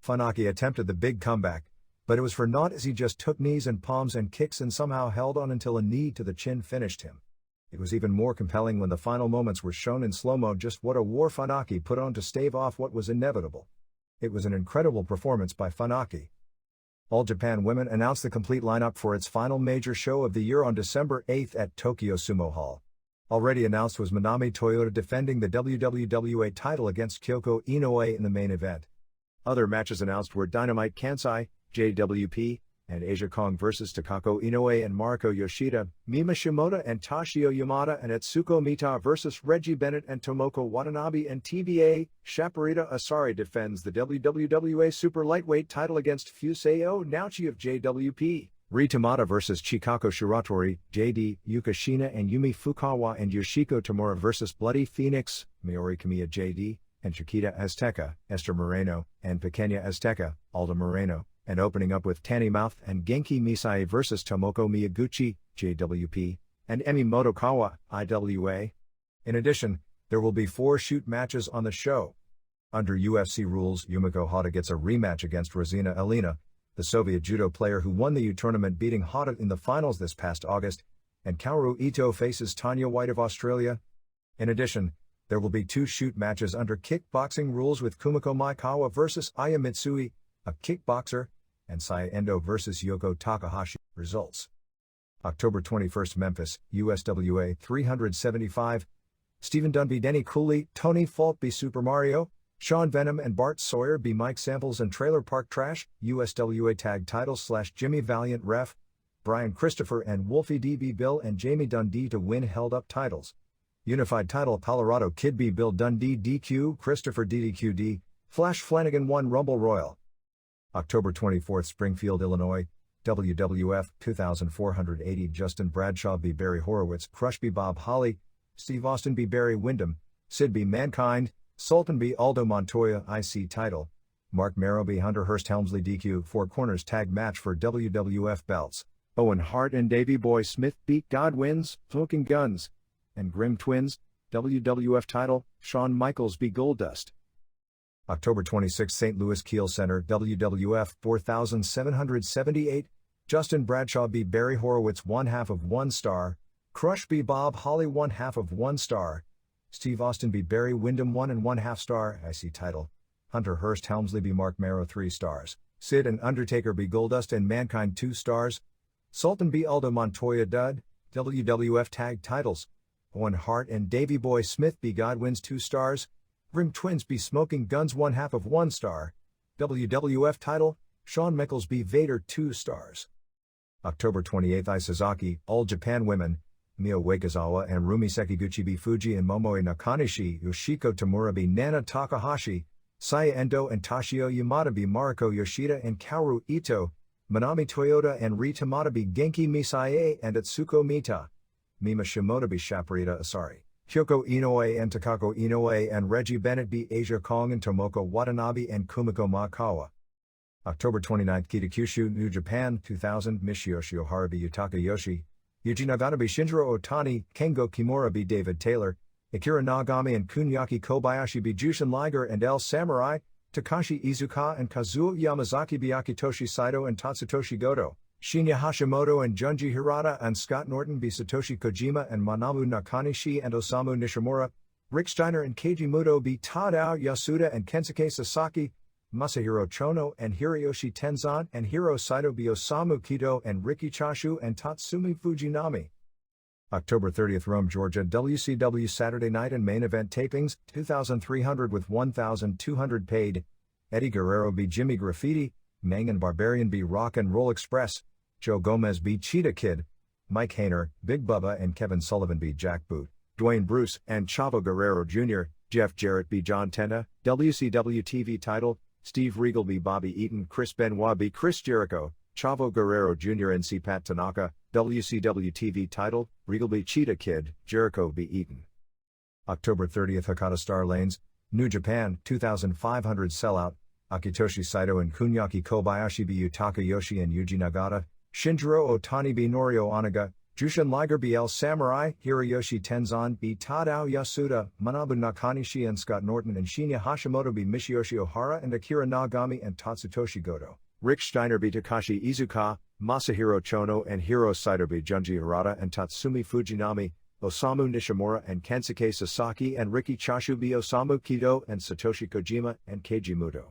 Funaki attempted the big comeback, but it was for naught as he just took knees and palms and kicks and somehow held on until a knee to the chin finished him. It was even more compelling when the final moments were shown in slow-mo just what a war Funaki put on to stave off what was inevitable. It was an incredible performance by Funaki. All Japan Women announced the complete lineup for its final major show of the year on December 8 at Tokyo Sumo Hall. Already announced was Manami Toyota defending the WWA title against Kyoko Inoue in the main event. Other matches announced were Dynamite Kansai, JWP, and Asia Kong vs. Takako Inoue and Mariko Yoshida, Mima Shimoda and Toshio Yamada, and Etsuko Mita vs. Reggie Bennett and Tomoko Watanabe, and TBA, Shaparita Asari defends the WWA Super Lightweight title against Fuseo Naochi of JWP. Ritamata vs. Chikako Shiratori, JD, Yuka Shina and Yumi Fukawa, and Yoshiko Tamura vs. Bloody Phoenix, Miori Kamiya JD, and Chiquita Azteca, Esther Moreno, and Pequeña Azteca, Alda Moreno, and opening up with Tanny Mouth and Genki Misai vs. Tomoko Miyaguchi, JWP, and Emi Motokawa, IWA. In addition, there will be 4 shoot matches on the show. Under UFC rules, Yumiko Hata gets a rematch against Rosina Elena, the Soviet judo player who won the U tournament, beating Hata in the finals this past August, and Kaoru Ito faces Tanya White of Australia. In addition, there will be 2 shoot matches under kickboxing rules with Kumiko Maekawa vs. Aya Mitsui, a kickboxer, and Saya Endo vs. Yoko Takahashi. Results: October 21st, Memphis, USWA 375. Stephen Dunn v. Denny Cooley, Tony Falk v. Super Mario, Sean Venom and Bart Sawyer v. Mike Samples and Trailer Park Trash, USWA Tag Titles / Jimmy Valiant Ref, Brian Christopher and Wolfie D. v. Bill and Jamie Dundee to win held-up titles. Unified title: Colorado Kid v. Bill Dundee DQ, Christopher DDQD, Flash Flanagan won Rumble Royal. October 24th, Springfield, Illinois, WWF 2480. Justin Bradshaw v. Barry Horowitz, Crush v. Bob Holly, Steve Austin v. Barry Windham, Sid v. Mankind, Sultan v. Aldo Montoya IC title, Mark Merrow v. Hunter Hearst Helmsley DQ 4 corners tag match for WWF belts. Owen Hart and Davey Boy Smith beat Godwins, Smoking Guns, and Grimm Twins, WWF title, Shawn Michaels v. Goldust. October 26, St. Louis Kiel Center, WWF 4778. Justin Bradshaw v. Barry Horowitz 1/2 of 1 star, Crush v. Bob Holly 1/2 of 1 star, Steve Austin v. Barry Windham 1 1/2 star IC title, Hunter Hearst Helmsley v. Mark Merrow 3 stars, Sid and Undertaker v. Goldust and Mankind 2 stars, Sultan v. Aldo Montoya dud, WWF tag titles, Owen Hart and Davey Boy Smith v. Godwins 2 stars, Grimm Twins v. Smoking Guns 1/2 of 1 star, WWF title, Shawn Michaels v. Vader 2 stars. October 28th, Isazaki, All Japan Women, Mio Wakizawa and Rumi Sekiguchi v. Fuji and Momoe Nakanishi, Yoshiko Tamura v. Nana Takahashi, Saya Endo and Toshio Yamada v. Mariko Yoshida and Kaoru Ito, Manami Toyota and Ri Tamada v. Genki Misae and Etsuko Mita, Mima Shimoda v. Shaparita Asari, Kyoko Inoue and Takako Inoue and Reggie Bennett v. Asia Kong and Tomoko Watanabe and Kumiko Maekawa. October 29th, Kitakyushu, New Japan 2000, Michiyoshi Ohara v. Yutaka Yoshi, Yuji Nagata v. Shinjiro Otani, Kengo Kimura v. David Taylor, Akira Nagami and Kunyaki Kobayashi v. Jushin Liger and El Samurai, Takashi Iizuka and Kazuo Yamazaki v. Akitoshi Saito and Tatsutoshi Goto, Shinya Hashimoto and Junji Hirata and Scott Norton v. Satoshi Kojima and Manabu Nakanishi and Osamu Nishimura, Rick Steiner and Keiji Muto v. Tadao Yasuda and Kensuke Sasaki, Masahiro Chono and Hiroyoshi Tenzan and Hiro Saito v. Osamu Kido and Riki Chashu and Tatsumi Fujinami. October 30th, Rome, Georgia, WCW Saturday Night and Main Event tapings, 2,300 with 1,200 paid. Eddie Guerrero b. Jimmy Graffiti, Mang and Barbarian b. Rock and Roll Express, Joe Gomez b. Cheetah Kid, Mike Hayner, Big Bubba and Kevin Sullivan b. Jack Boot, Dwayne Bruce and Chavo Guerrero Jr., Jeff Jarrett b. John Tenda, WCW TV title, Steve Regal b. Bobby Eaton, Chris Benoit b. Chris Jericho, Chavo Guerrero Jr. and C. Pat Tanaka, WCW TV title, Regal b. Cheetah Kid, Jericho b. Eaton. October 30th Hakata Star Lanes, New Japan, 2,500 sellout, Akitoshi Saito and Kunyaki Kobayashi b. Yutaka Yoshi and Yuji Nagata, Shinjiro Otani b. Norio Onaga, Jushin Liger b. El Samurai, Hiroyoshi Tenzan b. Tadao Yasuda, Manabu Nakanishi and Scott Norton and Shinya Hashimoto b. Michiyoshi Ohara and Akira Nagami and Tatsutoshi Goto, Rick Steiner b. Takashi Iizuka, Masahiro Chono and Hiro Saito b. Junji Hirata and Tatsumi Fujinami, Osamu Nishimura and Kensuke Sasaki and Riki Chashu b. Osamu Kido and Satoshi Kojima and Keiji Muto.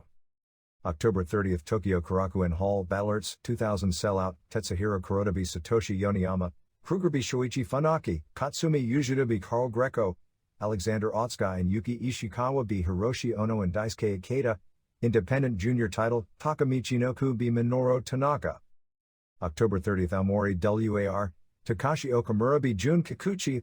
October 30th Tokyo Korakuen Hall Battlerts, 2000 sellout, Tetsuhiro Kuroda b. Satoshi Yoniyama, Kruger b. Shoichi Funaki, Katsumi Yujita b. Carl Greco, Alexander Otsuka and Yuki Ishikawa b. Hiroshi Ono and Daisuke Ikeda, Independent Junior title, Takamichinoku b. Minoru Tanaka. October 30th Aomori WAR, Takashi Okamura b. Jun Kikuchi,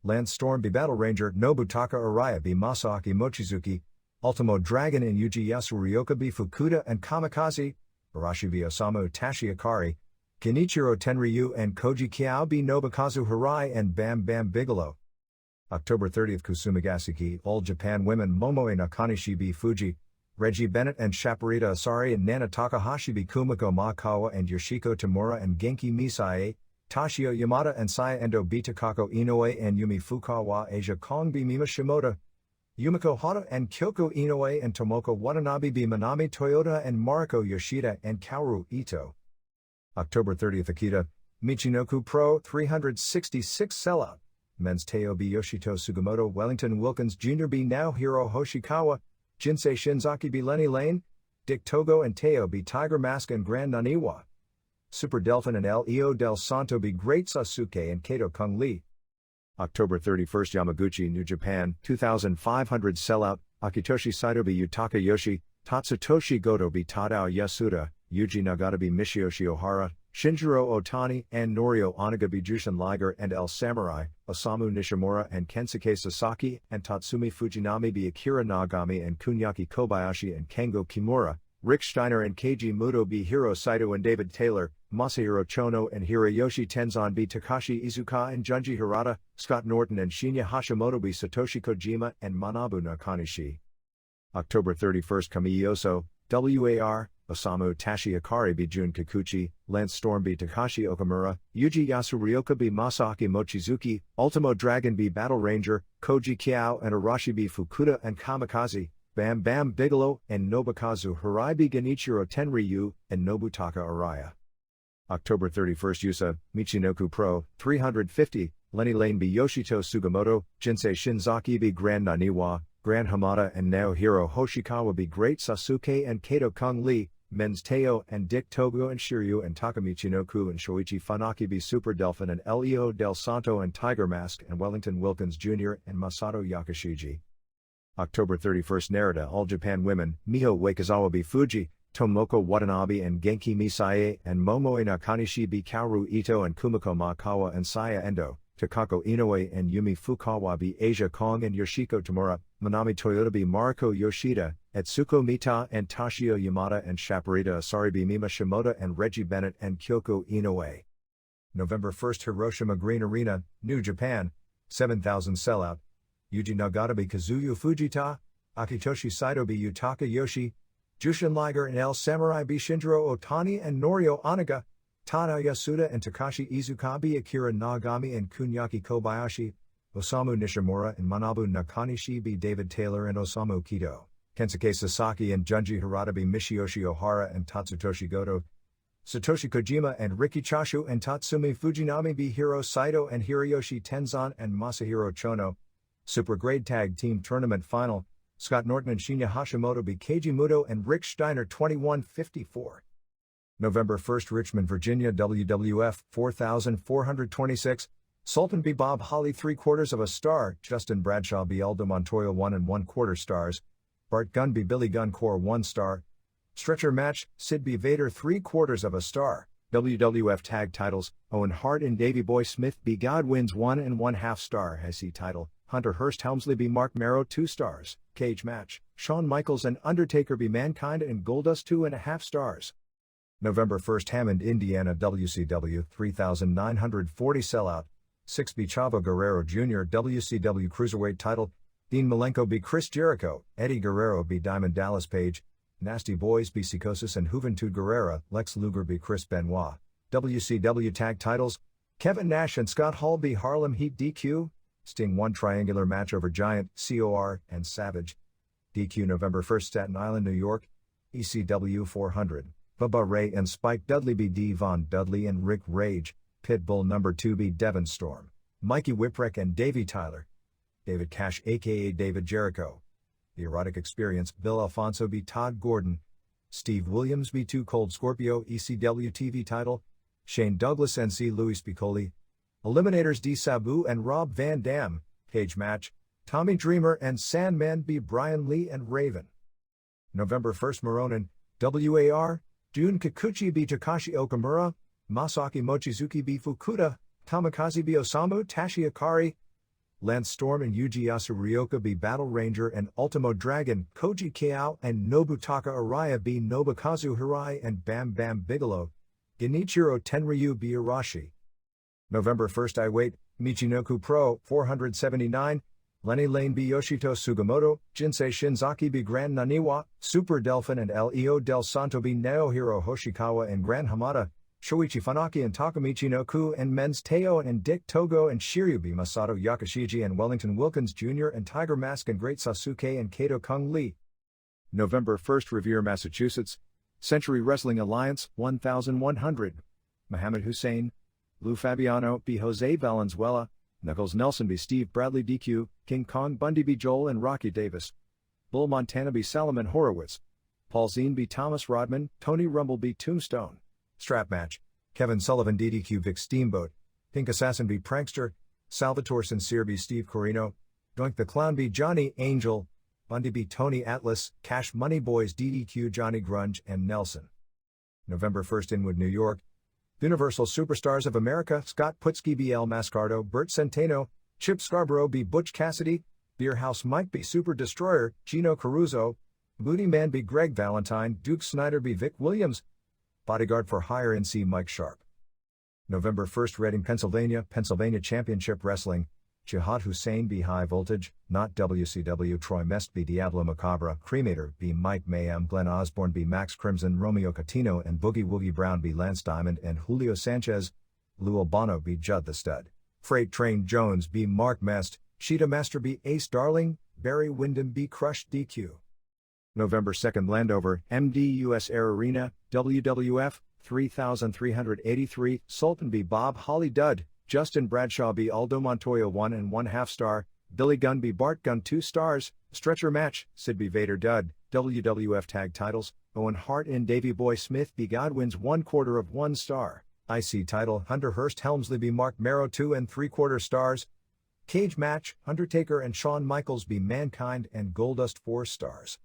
Lance Storm b. Battle Ranger Nobutaka Araya b. Masaaki Mochizuki, Ultimo Dragon and Yuji Yasuryoka b. Fukuda and Kamikaze, Arashi b. Osamu Tashi Akari, Kenichiro Tenryu and Koji Kiao b. Nobukazu Hirai and Bam Bam Bigelow. October 30th Kusumagasuki All Japan Women Momoe Nakanishi b. Fuji, Reggie Bennett and Shaparita Asari and Nana Takahashi b. Kumiko Makawa and Yoshiko Tamura and Genki Misae, Tashio Yamada and Saya Endo b. Takako Inoue and Yumi Fukawa Asia Kong b. Mima Shimoda, Yumiko Hata and Kyoko Inoue and Tomoko Watanabe b. Manami Toyota and Mariko Yoshida and Kaoru Ito. October 30th Akita, Michinoku Pro 366 sellout, Men's Teo b. Yoshito Sugimoto Wellington Wilkins Jr. b. Naohiro Hoshikawa, Jinsei Shinzaki b. Lenny Lane, Dick Togo and Teo b. Tiger Mask and Grand Naniwa, Super Delphin and Leo Del Santo b. Great Sasuke and Kato Kung Lee. October 31st Yamaguchi New Japan 2,500 sellout, Akitoshi Saito b. Yutaka Yoshi, Tatsutoshi Goto b. Tadao Yasuda, Yuji Nagata b. Michiyoshi Ohara, Shinjiro Otani and Norio Onaga b. Jushin Liger and El Samurai, Osamu Nishimura and Kensuke Sasaki and Tatsumi Fujinami b. Akira Nagami and Kunyaki Kobayashi and Kengo Kimura, Rick Steiner and Keiji Muto b. Hiro Saito and David Taylor, Masahiro Chono and Hiroyoshi Tenzan b. Takashi Iizuka and Junji Hirata, Scott Norton and Shinya Hashimoto b. Satoshi Kojima and Manabu Nakanishi. October 31st Kamiyoso, WAR, Osamu Tashi Akari b. Jun Kikuchi, Lance Storm b. Takashi Okamura, Yuji Yasuryoka b. Masaaki Mochizuki, Ultimo Dragon b. Battle Ranger, Koji Kiao and Arashi b. Fukuda and Kamikaze, Bam Bam Bigelow and Nobukazu Hirai b. Genichiro Tenryu and Nobutaka Araya. October 31st Yusa, Michinoku Pro, 350, Lenny Lane b. Yoshito Sugimoto, Jinsei Shinzaki b. Grand Naniwa, Grand Hamada and Naohiro Hoshikawa b. Great Sasuke and Kato Kung Lee, Men's Teo and Dick Togo and Shiryu and Takamichinoku and Shoichi Funaki b. Super Delphin and Leo Del Santo and Tiger Mask and Wellington Wilkins Jr. and Masato Yakashiji. October 31st Narita All Japan Women, Miho Wakezawa b. Fuji, Tomoko Watanabe and Genki Misae and Momoe Nakanishi b. Kaoru Ito and Kumiko Makawa and Saya Endo, Takako Inoue and Yumi Fukawa b. Asia Kong and Yoshiko Tamura, Manami Toyota b. Mariko Yoshida, Etsuko Mita and Tashio Yamada and Shaparita Asari b. Mima Shimoda and Reggie Bennett and Kyoko Inoue. November 1st Hiroshima Green Arena, New Japan, 7,000 sellout, Yuji Nagata b. Kazuyu Fujita, Akitoshi Saito b. Yutaka Yoshi, Jushin Liger and El Samurai b. Shinjiro Otani and Norio Onaga, Tadao Yasuda and Takashi Iizuka b. Akira Nagami and Kunyaki Kobayashi, Osamu Nishimura and Manabu Nakanishi b. David Taylor and Osamu Kido, Kensuke Sasaki and Junji Hirata b. Michiyoshi Ohara and Tatsutoshi Goto, Satoshi Kojima and Riki Chashu and Tatsumi Fujinami b. Hiro Saito and Hiroyoshi Tenzan and Masahiro Chono. Super Grade Tag Team Tournament Final, Scott Norton and Shinya Hashimoto b. Keiji Muto and Rick Steiner 2154. November 1st Richmond, Virginia WWF 4426, Sultan b. Bob Holly 3/4 of a star, Justin Bradshaw b. Aldo Montoya 1 1/4 stars, Bart Gunn b Billy Gunn Core 1 star. Stretcher match, Sid b Vader 3/4 of a star. WWF Tag Titles, Owen Hart and Davey Boy Smith b Godwin's 1 1/2 star. IC title, Hunter Hearst Helmsley b Mark Marrow 2 stars. Cage match, Shawn Michaels and Undertaker b Mankind and Goldust 2.5 stars. November 1st Hammond, Indiana WCW 3940 sellout. 6 b Chavo Guerrero Jr. WCW Cruiserweight title, Dean Malenko b Chris Jericho, Eddie Guerrero b Diamond Dallas Page, Nasty Boys b Psicosis and Juventud Guerrera, Lex Luger b Chris Benoit. WCW Tag Titles, Kevin Nash and Scott Hall b Harlem Heat DQ, Sting 1 triangular match over Giant, COR, and Savage. DQ November 1st Staten Island, New York, ECW 400. Bubba Ray and Spike Dudley b Devon Dudley and Rick Rage, Pitbull No. 2 b Devon Storm, Mikey Whipwreck and Davey Tyler. David Cash aka David Jericho. The Erotic Experience, Bill Alfonso b Todd Gordon. Steve Williams b 2 Cold Scorpio ECW TV title, Shane Douglas and C. Louis Piccoli. Eliminators D. Sabu and Rob Van Dam. Cage match, Tommy Dreamer and Sandman b Brian Lee and Raven. November 1st Moronin, WAR, Jun Kikuchi b Takashi Okamura, Masaki Mochizuki b Fukuda, Tamikaze b Osamu Tashi Akari. Lance Storm and Yuji Yasuhiro b Battle Ranger and Ultimo Dragon, Koji Kiao and Nobutaka Araya b Nobukazu Hirai and Bam Bam Bigelow. Genichiro Tenryu b Arashi. November 1st I Wait, Michinoku Pro 479, Lenny Lane b Yoshito Sugimoto, Jinsei Shinzaki b Gran Naniwa, Super Delphin and Leo Del Santo b Naohiro Hoshikawa and Gran Hamada, Shoichi Funaki and Takamichi Noku and Men's Teo and Dick Togo and Shiryu b Masato Yakashiji and Wellington Wilkins Jr. and Tiger Mask and Great Sasuke and Kato Kung Lee. November 1st Revere, Massachusetts, Century Wrestling Alliance 1100, Muhammad Hussein, Lou Fabiano b Jose Valenzuela, Knuckles Nelson b Steve Bradley DQ, King Kong Bundy b Joel and Rocky Davis, Bull Montana b Salomon Horowitz, Paul Zine b Thomas Rodman, Tony Rumble b Tombstone. Strap match, Kevin Sullivan DDQ Vic Steamboat, Pink Assassin b Prankster, Salvatore Sincere b Steve Corino, Doink the Clown b Johnny Angel, Bundy b Tony Atlas, Cash Money Boys DDQ Johnny Grunge and Nelson. November 1st Inwood, New York, Universal Superstars of America, Scott Putski b El Mascardo, Bert Centeno, Chip Scarborough b Butch Cassidy, Beerhouse Mike b Super Destroyer, Gino Caruso, Booty Man b Greg Valentine, Duke Snyder b Vic Williams, Bodyguard for Hire NC Mike Sharp. November 1st Reading, Pennsylvania, Pennsylvania Championship Wrestling, Jihad Hussein b High Voltage, Not WCW Troy Mest b Diablo Macabre, Cremator b Mike Mayhem, Glenn Osborne b Max Crimson, Romeo Catino and Boogie Woogie Brown b Lance Diamond and Julio Sanchez, Lou Albano b Judd the Stud, Freight Train Jones b Mark Mest, Sheeta Master b Ace Darling, Barry Windham b Crush DQ. November 2nd Landover, MD US Air Arena, WWF, 3383, Sultan b Bob Holly Dud, Justin Bradshaw b Aldo Montoya 1 1/2 star, Billy Gunn b Bart Gunn 2 stars, Stretcher match, Sid b Vader Dud, WWF Tag Titles, Owen Hart and Davey Boy Smith b Godwin's 1/4 of 1 star, IC title, Hunter Hearst Helmsley b Mark Marrow 2 3/4 stars, Cage match, Undertaker and Shawn Michaels b Mankind and Goldust 4 stars.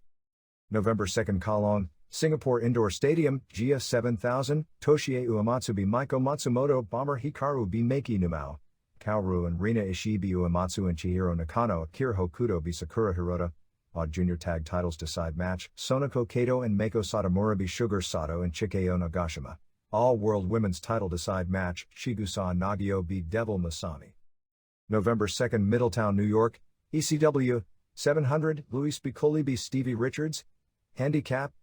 November 2nd Kalong, Singapore Indoor Stadium, Gia 7000, Toshie Uematsu b Maiko Matsumoto, Bomber Hikaru b Meiki Numao, Kaoru and Rina Ishii b Uematsu and Chihiro Nakano, Akira Hokuto b Sakura Hirota. Odd Junior Tag Titles Decide Match, Sonoko Kato and Meiko Satomura b Sugar Sato and Chikeo Nagashima. All World Women's Title Decide Match, Shigusa Nagio b Devil Masami. November 2nd Middletown, New York, ECW, 700, Louis Piccoli b Stevie Richards. Handicap,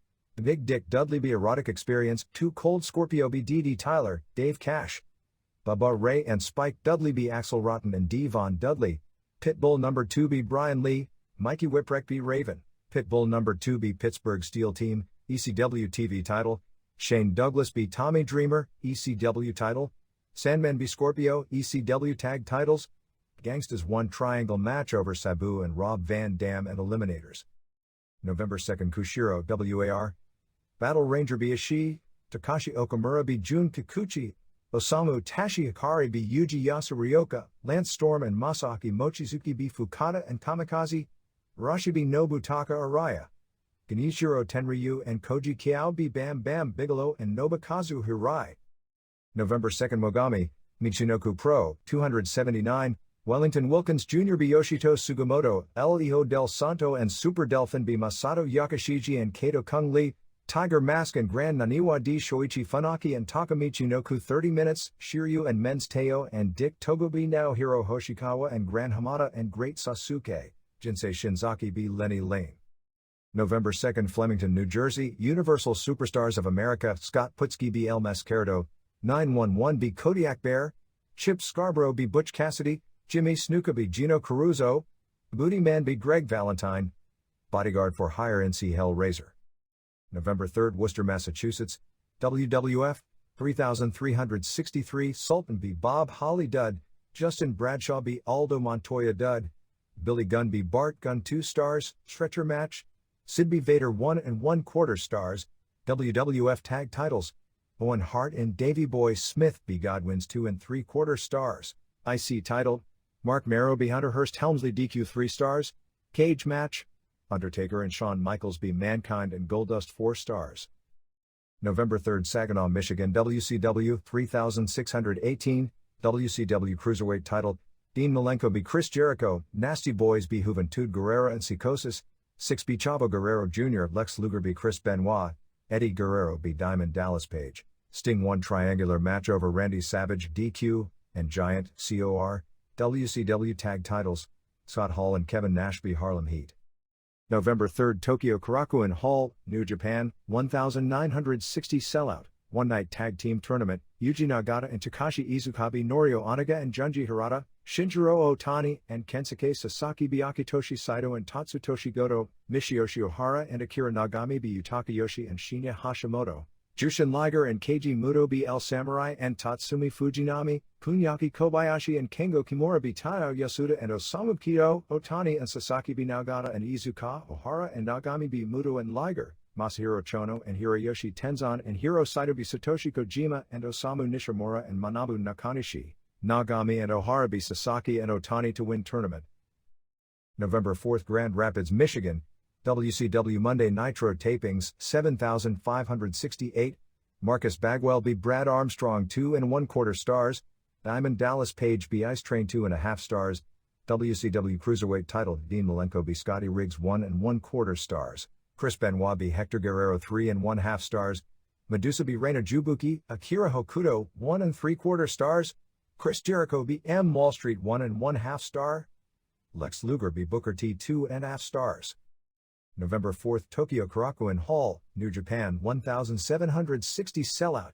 Big Dick Dudley b Erotic Experience, 2 Cold Scorpio b D.D. Tyler, Dave Cash. Bubba Ray and Spike Dudley b Axel Rotten and Devon Dudley. Pitbull No. 2 b Brian Lee, Mikey Whipwreck b Raven. Pitbull No. 2 b Pittsburgh Steel Team, ECW TV title. Shane Douglas b Tommy Dreamer, ECW title. Sandman b Scorpio, ECW Tag Titles. Gangstas 1 triangle match over Sabu and Rob Van Dam and Eliminators. November 2nd Kushiro WAR, Battle Ranger b Ishii, Takashi Okamura b Jun Kikuchi, Osamu Tashi Hikari b Yuji Yasuhiro, Lance Storm and Masaki Mochizuki b Fukada and Kamikaze, Rashibi Nobutaka Araya. Genichiro Tenryu and Koji Kiao beat Bam Bam Bigelow and Nobukazu Hirai. November 2nd Mogami, Michinoku Pro, 279, Wellington Wilkins Jr. B. Yoshito Sugimoto, El Hijo del Santo and Super Delphin B. Masato Yakashiji and Kato Kung Lee, Tiger Mask and Grand Naniwa D. Shoichi Funaki and Takamichi Noku 30 minutes, Shiryu and Men's Teo and Dick Togobi Naohiro Hoshikawa and Gran Hamada and Great Sasuke, Jinsei Shinzaki B. Lenny Lane. November 2nd Flemington, New Jersey, Universal Superstars of America, Scott Putski B. El Mascardo, 911 B. Kodiak Bear, Chip Scarborough B. Butch Cassidy, Jimmy Snuka B. Gino Caruso, Booty Man B. Greg Valentine, Bodyguard for Hire NC Hellraiser. November 3rd Worcester, Massachusetts, WWF, 3363 Sultan B. Bob Holly Dud, Justin Bradshaw B. Aldo Montoya Dud, Billy Gunn B. Bart Gunn 2 stars, Stretcher Match, Sid B. Vader 1 1/4 stars, WWF Tag Titles, Owen Hart and Davey Boy Smith B. Godwins 2 3/4 stars, IC Title, Mark Merrow B. Hunter Hearst Helmsley DQ 3 stars, Cage Match, Undertaker and Shawn Michaels B. Mankind and Goldust 4 stars. November 3rd Saginaw, Michigan, WCW 3618, WCW Cruiserweight Title, Dean Malenko B. Chris Jericho, Nasty Boys B. Juventud Guerrera and Psicosis, 6 B. Chavo Guerrero Jr., Lex Luger B. Chris Benoit, Eddie Guerrero B. Diamond Dallas Page, Sting 1 triangular match over Randy Savage DQ, and Giant COR, WCW Tag Titles, Scott Hall and Kevin Nash B. Harlem Heat. November 3rd Tokyo Korakuen Hall, New Japan, 1960 sellout, one-night tag team tournament, Yuji Nagata and Takashi Iizuka B. Norio Oniga and Junji Hirata, Shinjiro Otani and Kensuke Sasaki B. Akitoshi Saito and Tatsutoshi Goto, Michiyoshi Ohara and Akira Nagami B. Yutaka Yoshi and Shinya Hashimoto, Jushin Liger and Keiji Muto B. El Samurai and Tatsumi Fujinami, Kunyaki Kobayashi and Kengo Kimura B. Taiyo Yasuda and Osamu Kido, Otani and Sasaki B. Nagata and Iizuka, Ohara and Nagami B. Muto and Liger, Masahiro Chono and Hiroyoshi Tenzan and Hiro Saito B. Satoshi Kojima and Osamu Nishimura and Manabu Nakanishi, Nagami and Ohara B. Sasaki and Otani to win tournament. November 4th Grand Rapids, Michigan, WCW Monday Nitro tapings, 7568, Marcus Bagwell B. Brad Armstrong 2 1/4 stars, Diamond Dallas Page B. Ice Train 2 1/2 stars, WCW Cruiserweight Title, Dean Malenko B. Scotty Riggs 1 1/4 stars, Chris Benoit B. Hector Guerrero 3 1/2 stars, Medusa B. Reina Jubuki, Akira Hokuto 1 3/4 stars, Chris Jericho B. M. Wall Street 1 1/2 star, Lex Luger B. Booker T 2 1/2 stars. November 4th Tokyo Korakuen Hall, New Japan 1760 sellout,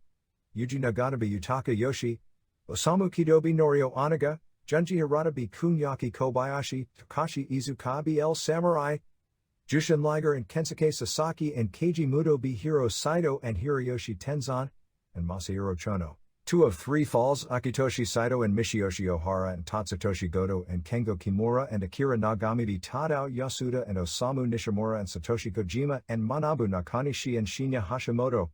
Yuji Nagata B. Yutaka Yoshi, Osamu Kido B. Norio Oniga, Junji Hirata B. Kunyaki Kobayashi, Takashi Iizuka B. El Samurai, Jushin Liger and Kensuke Sasaki and Keiji Muto B. Hiro Saito and Hiroyoshi Tenzan, and Masahiro Chono. 2 of 3 falls, Akitoshi Saito and Michiyoshi Ohara and Tatsutoshi Goto and Kengo Kimura and Akira Nagami B. Tadao Yasuda and Osamu Nishimura and Satoshi Kojima and Manabu Nakanishi and Shinya Hashimoto.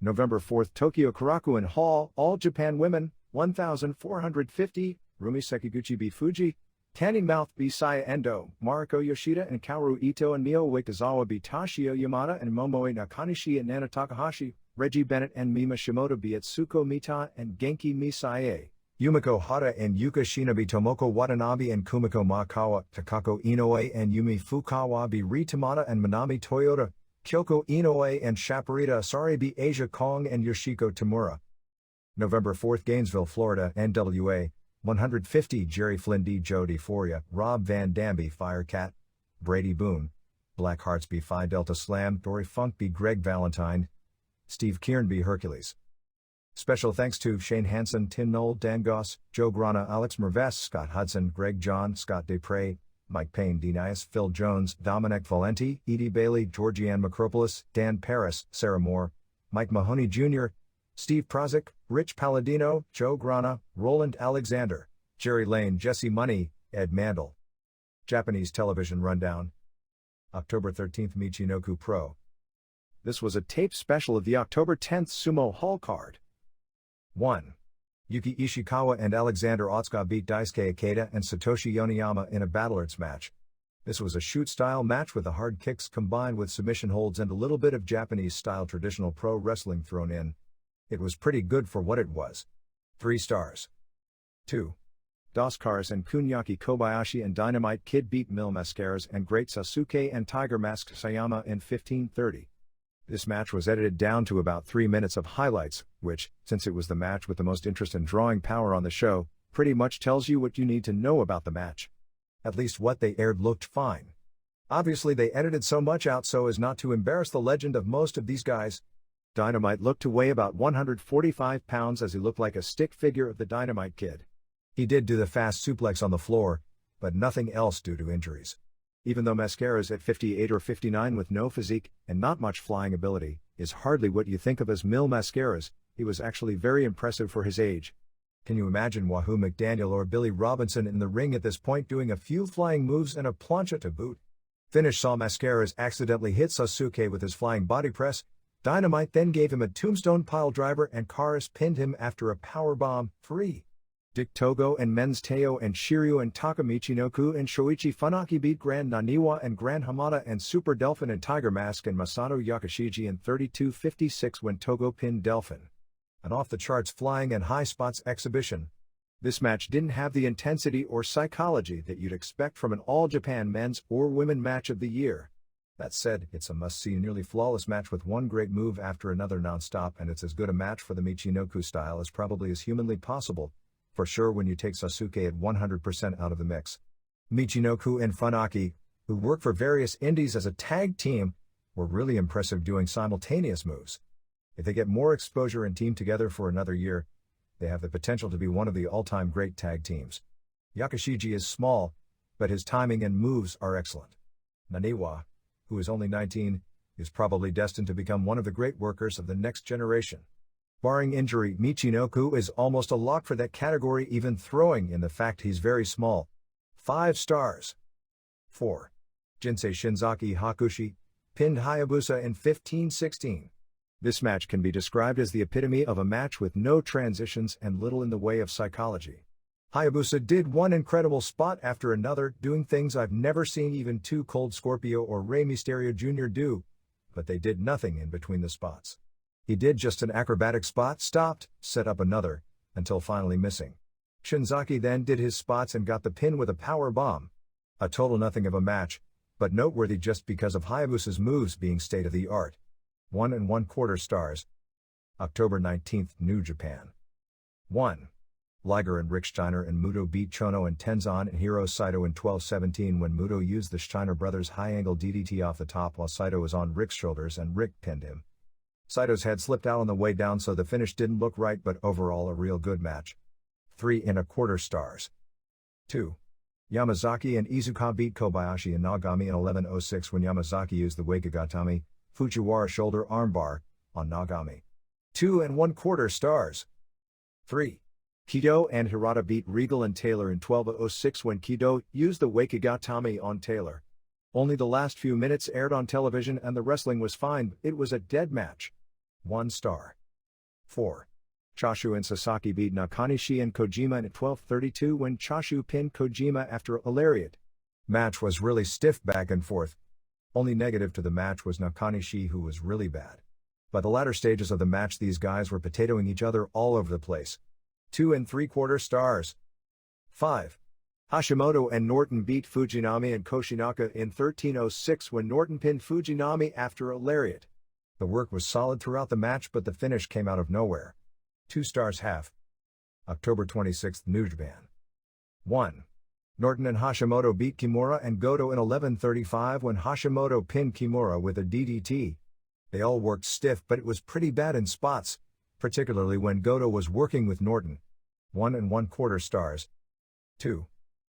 November 4th Tokyo Korakuen Hall, All Japan Women, 1450, Rumi Sekiguchi B. Fuji, Tanny Mouth B. Saya Endo, Mariko Yoshida and Kaoru Ito and Mio Wakazawa B. Tashio Yamada and Momoe Nakanishi and Nana Takahashi, Reggie Bennett and Mima Shimoda B. Atsuko Mita and Genki Misae, Yumiko Hata and Yuka Shinobi Tomoko Watanabe and Kumiko Makawa, Takako Inoue and Yumi Fukawa B. Ri Tamada and Manami Toyota, Kyoko Inoue and Shaparita Asari B. Asia Kong and Yoshiko Tamura. November 4th Gainesville, Florida, NWA, 150 Jerry Flynn D. Jody Foria, Rob Van Dam B. Firecat, Brady Boone, Black Hearts B. Phi Delta Slam, Dory Funk B. Greg Valentine, Steve Kieran B. Hercules. Special thanks to Shane Hansen, Tim Knoll, Dan Goss, Joe Grana, Alex Merves, Scott Hudson, Greg John, Scott Dupre, Mike Payne, D. Nias, Phil Jones, Dominic Valenti, Edie Bailey, Georgianne Macropolis, Dan Paris, Sarah Moore, Mike Mahoney Jr., Steve Prozik, Rich Palladino, Joe Grana, Roland Alexander, Jerry Lane, Jesse Money, Ed Mandel. Japanese Television Rundown. October 13th Michinoku Pro. This was a tape special of the October 10th Sumo Hall card. 1. Yuki Ishikawa and Alexander Otsuka beat Daisuke Ikeda and Satoshi Yoneyama in a Battle Arts match. This was a shoot-style match with the hard kicks combined with submission holds and a little bit of Japanese-style traditional pro wrestling thrown in. It was pretty good for what it was. 3 stars. 2. Dascars and Kunyaki Kobayashi and Dynamite Kid beat Mil Mascaras and Great Sasuke and Tiger Mask Sayama in 15:30. This match was edited down to about 3 minutes of highlights, which, since it was the match with the most interest and drawing power on the show, pretty much tells you what you need to know about the match. At least what they aired looked fine. Obviously they edited so much out so as not to embarrass the legend of most of these guys. Dynamite looked to weigh about 145 pounds as he looked like a stick figure of the Dynamite Kid. He did do the fast suplex on the floor, but nothing else due to injuries. Even though Mascaras at 58 or 59 with no physique and not much flying ability is hardly what you think of as Mil Mascaras, he was actually very impressive for his age. Can you imagine Wahoo McDaniel or Billy Robinson in the ring at this point doing a few flying moves and a plancha to boot? Finish saw Mascaras accidentally hit Sasuke with his flying body press. Dynamite then gave him a tombstone pile driver and Karas pinned him after a powerbomb. 3. Dick Togo and Men's Teo and Shiryu and Takamichinoku and Shoichi Funaki beat Grand Naniwa and Grand Hamada and Super Delphin and Tiger Mask and Masato Yakashiji in 32:56 when Togo pinned Delphin. An off-the-charts flying and high spots exhibition. This match didn't have the intensity or psychology that you'd expect from an All-Japan men's or women match of the year. That said, it's a must-see nearly flawless match with one great move after another non-stop, and it's as good a match for the Michinoku style as probably is humanly possible, for sure when you take Sasuke at 100% out of the mix. Michinoku and Funaki, who work for various indies as a tag team, were really impressive doing simultaneous moves. If they get more exposure and team together for another year, they have the potential to be one of the all-time great tag teams. Yakashiji is small, but his timing and moves are excellent. Naniwa, who is only 19, is probably destined to become one of the great workers of the next generation. Barring injury, Michinoku is almost a lock for that category, even throwing in the fact he's very small. 5 stars. 4. Jinsei Shinzaki Hakushi pinned Hayabusa in 15:16. This match can be described as the epitome of a match with no transitions and little in the way of psychology. Hayabusa did one incredible spot after another, doing things I've never seen even Too Cold Scorpio or Rey Mysterio Jr. do, but they did nothing in between the spots. He did just an acrobatic spot, stopped, set up another, until finally missing. Shinzaki then did his spots and got the pin with a power bomb. A total nothing of a match, but noteworthy just because of Hayabusa's moves being state-of-the-art. 1 1/4 stars. October 19th, New Japan. 1. Liger and Rick Steiner and Muto beat Chono and Tenzan and Hiro Saito in 12:17 when Muto used the Steiner brothers' high-angle DDT off the top while Saito was on Rick's shoulders and Rick pinned him. Saito's head slipped out on the way down so the finish didn't look right, but overall a real good match. 3 1/4 stars. 2. Yamazaki and Iizuka beat Kobayashi and Nagami in 11:06 when Yamazaki used the Wakigatami, Fujiwara shoulder armbar, on Nagami. 2 1/4 stars. 3. Kido and Hirata beat Regal and Taylor in 12:06 when Kido used the Wakigatami on Taylor. Only the last few minutes aired on television and the wrestling was fine, it was a dead match. 1 star. 4. Choshu and Sasaki beat Nakanishi and Kojima in 12:32 when Choshu pinned Kojima after a lariat. Match was really stiff back and forth. Only negative to the match was Nakanishi, who was really bad. By the latter stages of the match these guys were potatoing each other all over the place. 2 3/4 stars. 5. Hashimoto and Norton beat Fujinami and Koshinaka in 13:06 when Norton pinned Fujinami after a lariat. The work was solid throughout the match, but the finish came out of nowhere. 2 stars half. October 26th, New Japan. 1. Norton and Hashimoto beat Kimura and Goto in 11:35 when Hashimoto pinned Kimura with a DDT. They all worked stiff, but it was pretty bad in spots, particularly when Goto was working with Norton. 1 1/4 stars. 2.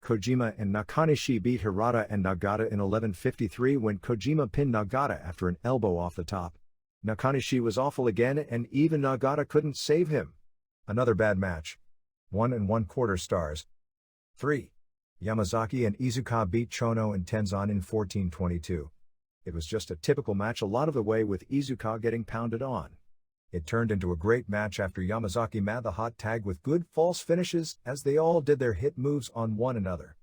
Kojima and Nakanishi beat Hirata and Nagata in 11:53 when Kojima pinned Nagata after an elbow off the top. Nakanishi was awful again and even Nagata couldn't save him. Another bad match. 1 1/4 stars. 3. Yamazaki and Iizuka beat Chono and Tenzan in 14:22. It was just a typical match a lot of the way with Iizuka getting pounded on. It turned into a great match after Yamazaki mad the hot tag with good false finishes as they all did their hit moves on one another.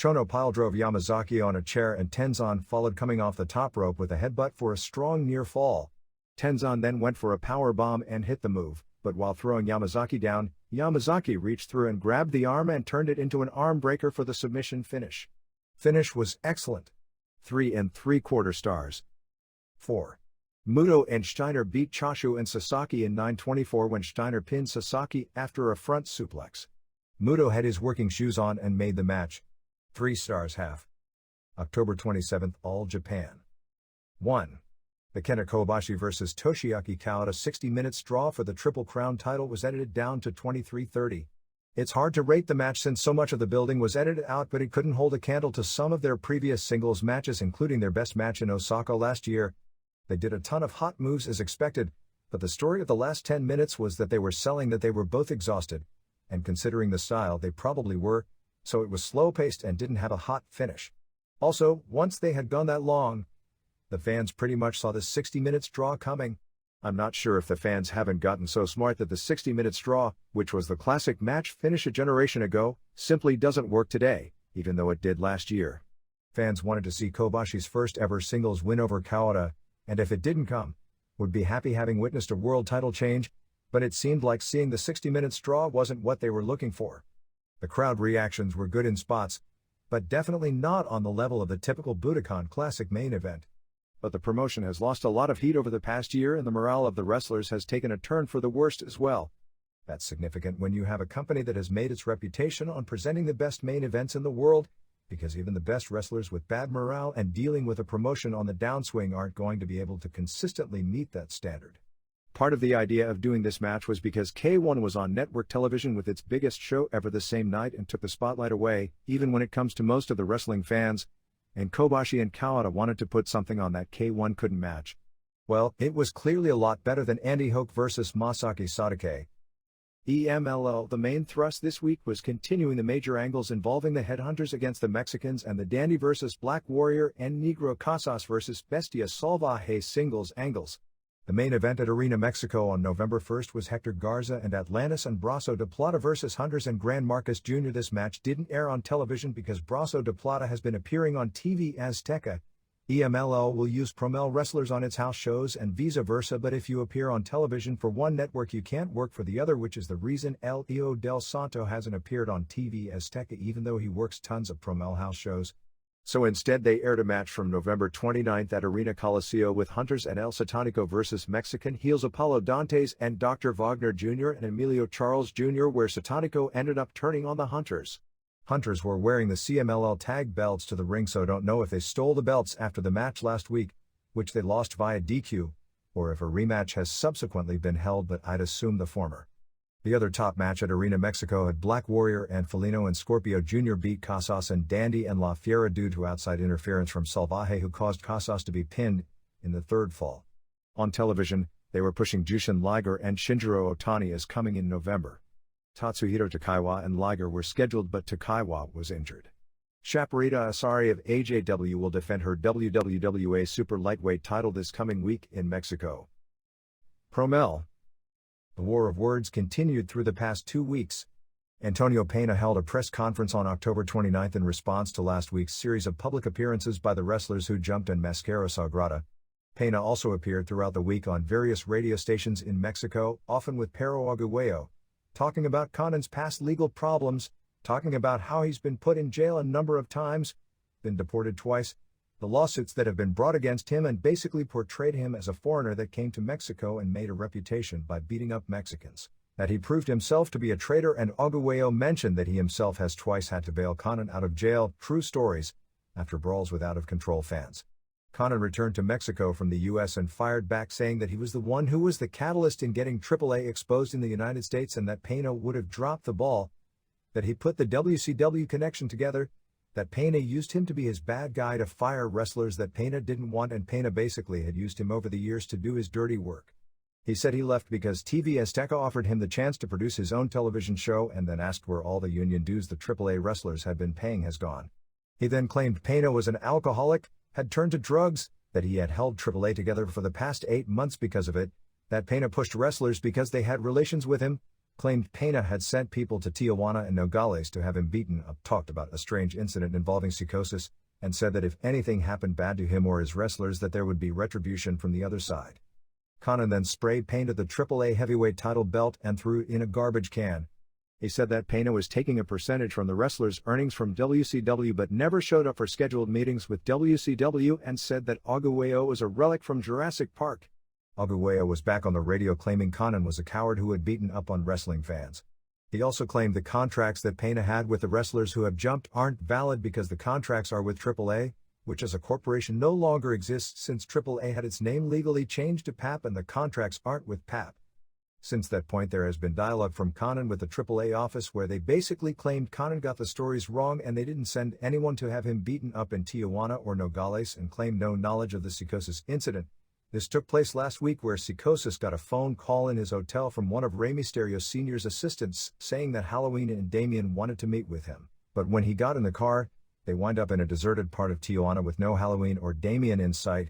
Chono piledrove Yamazaki on a chair and Tenzan followed coming off the top rope with a headbutt for a strong near fall. Tenzan then went for a power bomb and hit the move, but while throwing Yamazaki down, Yamazaki reached through and grabbed the arm and turned it into an arm breaker for the submission finish. Finish was excellent. 3 3/4 stars. 4. Muto and Steiner beat Choshu and Sasaki in 9:24 when Steiner pinned Sasaki after a front suplex. Muto had his working shoes on and made the match 3 stars half. October 27, All Japan. 1. The Kenta Kobashi vs. Toshiaki Kawada 60 minutes draw for the Triple Crown title was edited down to 23:30. It's hard to rate the match since so much of the building was edited out, but it couldn't hold a candle to some of their previous singles matches, including their best match in Osaka last year. They did a ton of hot moves as expected, but the story of the last 10 minutes was that they were selling that they were both exhausted, and considering the style they probably were, so it was slow-paced and didn't have a hot finish. Also, once they had gone that long, the fans pretty much saw the 60 minutes draw coming. I'm not sure if the fans haven't gotten so smart that the 60 minutes draw, which was the classic match finish a generation ago, simply doesn't work today, even though it did last year. Fans wanted to see Kobashi's first ever singles win over Kawada, and if it didn't come, would be happy having witnessed a world title change, but it seemed like seeing the 60 minutes draw wasn't what they were looking for. The crowd reactions were good in spots, but definitely not on the level of the typical Budokan Classic main event. But the promotion has lost a lot of heat over the past year and the morale of the wrestlers has taken a turn for the worst as well. That's significant when you have a company that has made its reputation on presenting the best main events in the world, because even the best wrestlers with bad morale and dealing with a promotion on the downswing aren't going to be able to consistently meet that standard. Part of the idea of doing this match was because K1 was on network television with its biggest show ever the same night and took the spotlight away, even when it comes to most of the wrestling fans, and Kobashi and Kawada wanted to put something on that K1 couldn't match. Well, it was clearly a lot better than Andy Hoke vs. Masaki Sadake. EMLL. The main thrust this week was continuing the major angles involving the Headhunters against the Mexicans and the Dandy vs. Black Warrior and Negro Casas vs. Bestia Salvaje singles angles. The main event at Arena Mexico on November 1st was Hector Garza and Atlantis and Brazo de Plata vs. Hunters and Gran Marcus Jr. This match didn't air on television because Brazo de Plata has been appearing on TV Azteca. EMLL will use Promel wrestlers on its house shows and vice versa, but if you appear on television for one network you can't work for the other, which is the reason El Io del Santo hasn't appeared on TV Azteca even though he works tons of Promel house shows. So instead they aired a match from November 29th at Arena Coliseo with Hunters and El Satanico vs. Mexican heels Apollo Dantes and Dr. Wagner Jr. and Emilio Charles Jr., where Satanico ended up turning on the Hunters. Hunters were wearing the CMLL tag belts to the ring, so don't know if they stole the belts after the match last week, which they lost via DQ, or if a rematch has subsequently been held, but I'd assume the former. The other top match at Arena Mexico had Black Warrior and Felino and Scorpio Jr. beat Casas and Dandy and La Fiera due to outside interference from Salvaje, who caused Casas to be pinned in the third fall. On television, they were pushing Jushin Liger and Shinjiro Otani as coming in November. Tatsuhiro Takaiwa and Liger were scheduled, but Takaiwa was injured. Shaparita Asari of AJW will defend her WWA Super Lightweight title this coming week in Mexico. Promel. The war of words continued through the past 2 weeks. Antonio Pena held a press conference on October 29 in response to last week's series of public appearances by the wrestlers who jumped and Mascara Sagrada. Pena also appeared throughout the week on various radio stations in Mexico, often with Pero Aguayo, talking about Conan's past legal problems, talking about how he's been put in jail a number of times, been deported twice, the lawsuits that have been brought against him, and basically portrayed him as a foreigner that came to Mexico and made a reputation by beating up Mexicans, that he proved himself to be a traitor, and Aguayo mentioned that he himself has twice had to bail Conan out of jail, true stories, after brawls with out-of-control fans. Conan returned to Mexico from the US and fired back, saying that he was the one who was the catalyst in getting AAA exposed in the United States and that Pena would have dropped the ball, that he put the WCW connection together, that Pena used him to be his bad guy to fire wrestlers that Pena didn't want, and Pena basically had used him over the years to do his dirty work. He said he left because TV Azteca offered him the chance to produce his own television show and then asked where all the union dues the AAA wrestlers had been paying has gone. He then claimed Pena was an alcoholic, had turned to drugs, that he had held AAA together for the past 8 months because of it, that Pena pushed wrestlers because they had relations with him, claimed Pena had sent people to Tijuana and Nogales to have him beaten up, talked about a strange incident involving Psicosis, and said that if anything happened bad to him or his wrestlers that there would be retribution from the other side. Conan then spray painted the AAA heavyweight title belt and threw it in a garbage can. He said that Pena was taking a percentage from the wrestlers' earnings from WCW but never showed up for scheduled meetings with WCW and said that Arguello was a relic from Jurassic Park. Arguello was back on the radio claiming Conan was a coward who had beaten up on wrestling fans. He also claimed the contracts that Pena had with the wrestlers who have jumped aren't valid because the contracts are with AAA, which as a corporation no longer exists since AAA had its name legally changed to PAP and the contracts aren't with PAP. Since that point there has been dialogue from Conan with the AAA office where they basically claimed Conan got the stories wrong and they didn't send anyone to have him beaten up in Tijuana or Nogales and claimed no knowledge of the Psicosis incident. This took place last week where Psicosis got a phone call in his hotel from one of Rey Mysterio Sr.'s assistants saying that Halloween and Damien wanted to meet with him, but when he got in the car, they wind up in a deserted part of Tijuana with no Halloween or Damien in sight,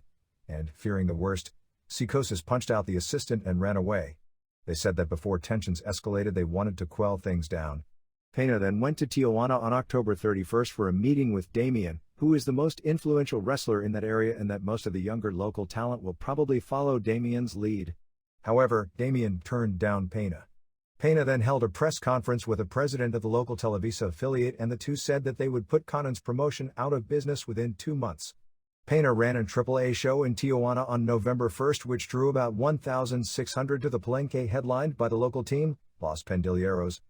and, fearing the worst, Psicosis punched out the assistant and ran away. They said that before tensions escalated they wanted to quell things down. Pena then went to Tijuana on October 31st for a meeting with Damien, who is the most influential wrestler in that area and that most of the younger local talent will probably follow Damien's lead. However, Damien turned down Pena. Pena then held a press conference with the president of the local Televisa affiliate and the two said that they would put Conan's promotion out of business within 2 months. Pena ran a AAA show in Tijuana on November 1st which drew about 1,600 to the Palenque headlined by the local team, Los Pandilleros,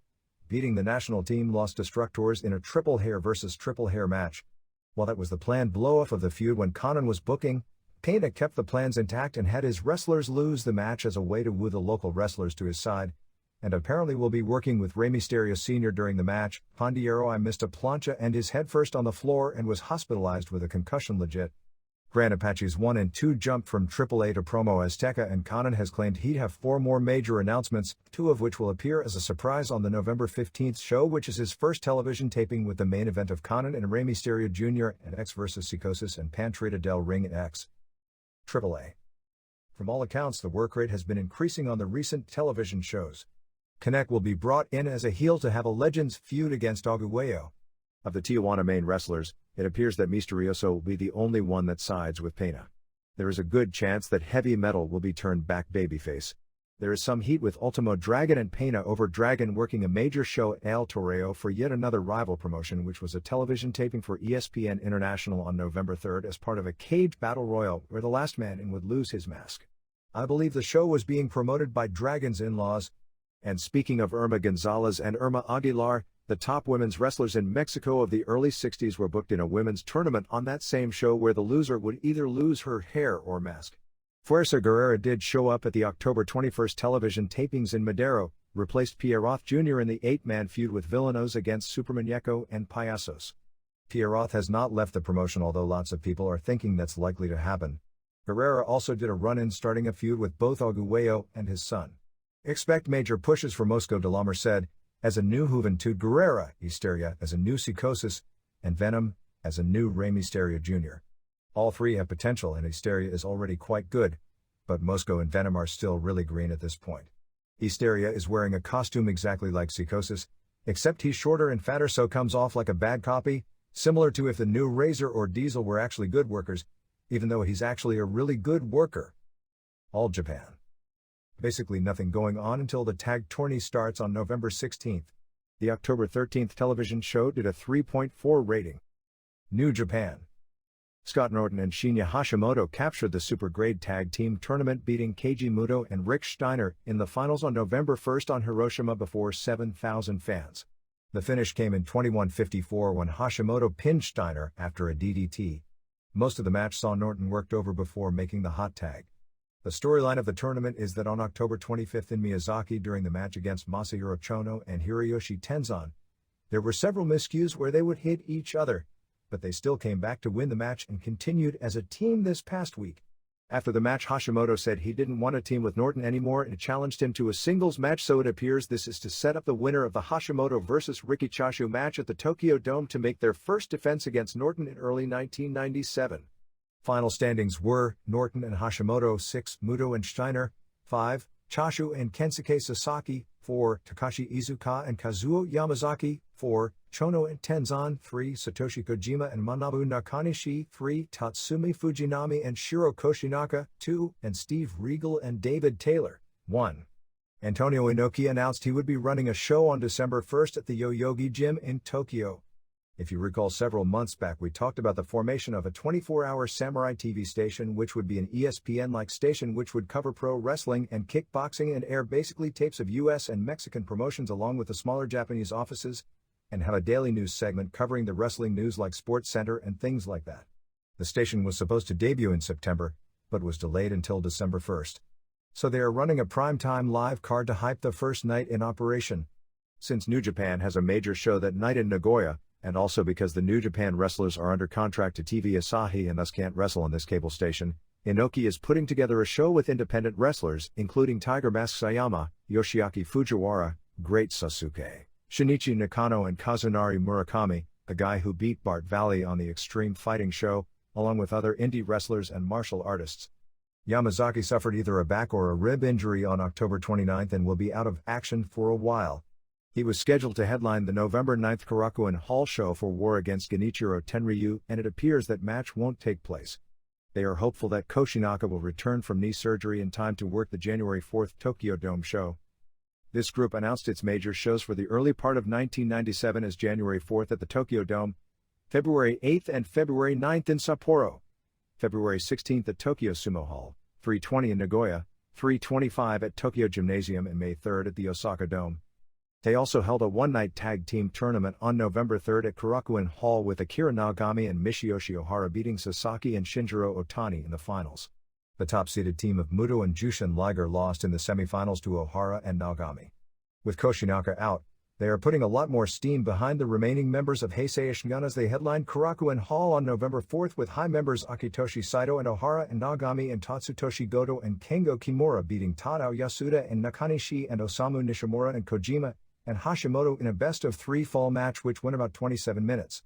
beating the national team Los Destructors in a triple hair versus triple hair match. While that was the planned blow-off of the feud when Conan was booking, Pena kept the plans intact and had his wrestlers lose the match as a way to woo the local wrestlers to his side, and apparently will be working with Rey Mysterio Sr. during the match. Pandillero missed a plancha and his head first on the floor and was hospitalized with a concussion legit. Grand Apache's 1 and 2 jumped from AAA to Promo Azteca and Conan has claimed he'd have 4 more major announcements, 2 of which will appear as a surprise on the November 15th show which is his first television taping with the main event of Conan and Rey Mysterio Jr. and X vs. Psicosis and Pantrita del Ring and X. AAA. From all accounts the work rate has been increasing on the recent television shows. Connect will be brought in as a heel to have a Legends feud against Arguello. Of the Tijuana main wrestlers, it appears that Misterioso will be the only one that sides with Pena. There is a good chance that Heavy Metal will be turned back babyface. There is some heat with Ultimo Dragon and Pena over Dragon working a major show at El Toreo for yet another rival promotion which was a television taping for ESPN International on November 3rd as part of a cage battle royal where the last man in would lose his mask. I believe the show was being promoted by Dragon's in-laws. And speaking of Irma Gonzalez and Irma Aguilar, the top women's wrestlers in Mexico of the early 60s were booked in a women's tournament on that same show where the loser would either lose her hair or mask. Fuerza Guerrera did show up at the October 21st television tapings in Madero, replaced Pierroth Jr. in the 8-man feud with Villanos against Supermuñeco and Payasos. Pierroth has not left the promotion although lots of people are thinking that's likely to happen. Guerrera also did a run-in starting a feud with both Arguello and his son. Expect major pushes for Mosco de la Merced, as a new Juventud Guerrera, Hysteria as a new Psicosis, and Venom as a new Rey Mysterio Jr. All three have potential and Hysteria is already quite good, but Mosco and Venom are still really green at this point. Hysteria is wearing a costume exactly like Psicosis, except he's shorter and fatter so comes off like a bad copy, similar to if the new Razor or Diesel were actually good workers, even though he's actually a really good worker. All Japan. Basically nothing going on until the tag tourney starts on November 16th. The October 13th television show did a 3.4 rating. New Japan. Scott Norton and Shinya Hashimoto captured the Super Grade Tag Team Tournament beating Keiji Muto and Rick Steiner in the finals on November 1st on Hiroshima before 7,000 fans. The finish came in 21:54 when Hashimoto pinned Steiner after a DDT. Most of the match saw Norton worked over before making the hot tag. The storyline of the tournament is that on October 25th in Miyazaki during the match against Masahiro Chono and Hiroyoshi Tenzan, there were several miscues where they would hit each other, but they still came back to win the match and continued as a team this past week. After the match Hashimoto said he didn't want to team with Norton anymore and challenged him to a singles match so it appears this is to set up the winner of the Hashimoto vs. Riki Choshu match at the Tokyo Dome to make their first defense against Norton in early 1997. Final standings were Norton and Hashimoto 6, Muto and Steiner 5, Choshu and Kensuke Sasaki 4. Takashi Iizuka and Kazuo Yamazaki, 4. Chono and Tenzan, 3. Satoshi Kojima and Manabu Nakanishi, 3. Tatsumi Fujinami and Shiro Koshinaka, 2. And Steve Regal and David Taylor, 1. Antonio Inoki announced he would be running a show on December 1st at the Yoyogi Gym in Tokyo. If you recall, several months back we talked about the formation of a 24-hour samurai TV station, which would be an ESPN-like station which would cover pro wrestling and kickboxing and air basically tapes of US and Mexican promotions along with the smaller Japanese offices, and have a daily news segment covering the wrestling news like Sports Center and things like that. The station was supposed to debut in September, but was delayed until December 1st. So they are running a primetime live card to hype the first night in operation. Since New Japan has a major show that night in Nagoya, and also because the New Japan wrestlers are under contract to TV Asahi and thus can't wrestle on this cable station, Inoki is putting together a show with independent wrestlers, including Tiger Mask Sayama, Yoshiaki Fujiwara, Great Sasuke, Shinichi Nakano and Kazunari Murakami, the guy who beat Bart Valley on the Extreme Fighting show, along with other indie wrestlers and martial artists. Yamazaki suffered either a back or a rib injury on October 29 and will be out of action for a while. He was scheduled to headline the November 9th Korakuen Hall show for War Against Genichiro Tenryu, and it appears that match won't take place. They are hopeful that Koshinaka will return from knee surgery in time to work the January 4th Tokyo Dome show. This group announced its major shows for the early part of 1997 as January 4th at the Tokyo Dome, February 8th and February 9th in Sapporo, February 16th at Tokyo Sumo Hall, 320 in Nagoya, 325 at Tokyo Gymnasium, and May 3rd at the Osaka Dome. They also held a one-night tag team tournament on November 3rd at Korakuen Hall with Akira Nagami and Michiyoshi Ohara beating Sasaki and Shinjiro Otani in the finals. The top-seeded team of Muto and Jushin Liger lost in the semifinals to Ohara and Nagami. With Koshinaka out, they are putting a lot more steam behind the remaining members of Heisei Ishigun as they headlined Korakuen Hall on November 4th with high members Akitoshi Saito and Ohara and Nagami and Tatsutoshi Goto and Kengo Kimura beating Tadao Yasuda and Nakanishi and Osamu Nishimura and Kojima and Hashimoto in a best-of-3 fall match which went about 27 minutes.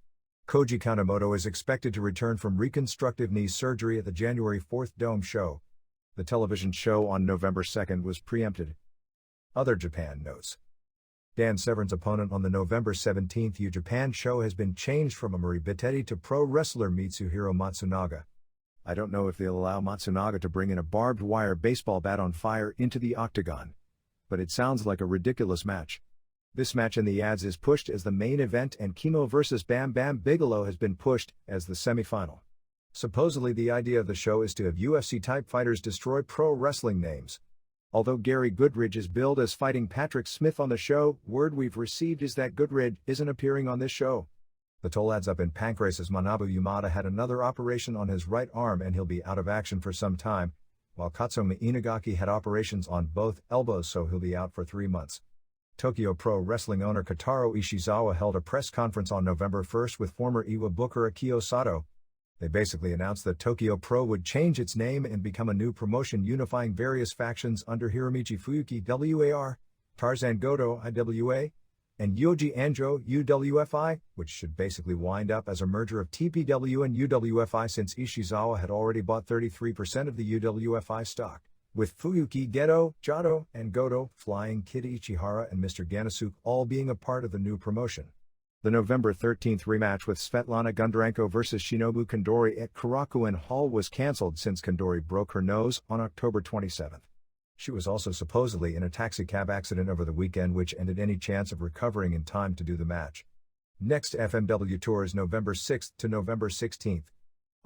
Koji Kanemoto is expected to return from reconstructive knee surgery at the January 4th Dome show. The television show on November 2nd was preempted. Other Japan notes. Dan Severn's opponent on the November 17th U Japan show has been changed from Amari Bitetti to pro wrestler Mitsuhiro Matsunaga. I don't know if they'll allow Matsunaga to bring in a barbed wire baseball bat on fire into the octagon, but it sounds like a ridiculous match. This match in the ads is pushed as the main event and Kimo vs Bam Bam Bigelow has been pushed as the semi-final. Supposedly the idea of the show is to have UFC-type fighters destroy pro wrestling names. Although Gary Goodridge is billed as fighting Patrick Smith on the show, word we've received is that Goodridge isn't appearing on this show. The toll adds up in Pancrase as Manabu Yamada had another operation on his right arm and he'll be out of action for some time, while Katsumi Inagaki had operations on both elbows so he'll be out for 3 months. Tokyo Pro Wrestling owner Kotaro Ishizawa held a press conference on November 1st with former Iwa booker Akio Sato. They basically announced that Tokyo Pro would change its name and become a new promotion unifying various factions under Hiromichi Fuyuki WAR, Tarzan Goto IWA, and Yoji Anjo UWFI, which should basically wind up as a merger of TPW and UWFI since Ishizawa had already bought 33% of the UWFI stock, with Fuyuki Geto, Jado, and Goto, Flying Kid Ichihara and Mr. Ganasuke all being a part of the new promotion. The November 13th rematch with Svetlana Gundarenko vs Shinobu Kandori at Korakuen Hall was cancelled since Kandori broke her nose on October 27th. She was also supposedly in a taxicab accident over the weekend which ended any chance of recovering in time to do the match. Next FMW tour is November 6th to November 16th.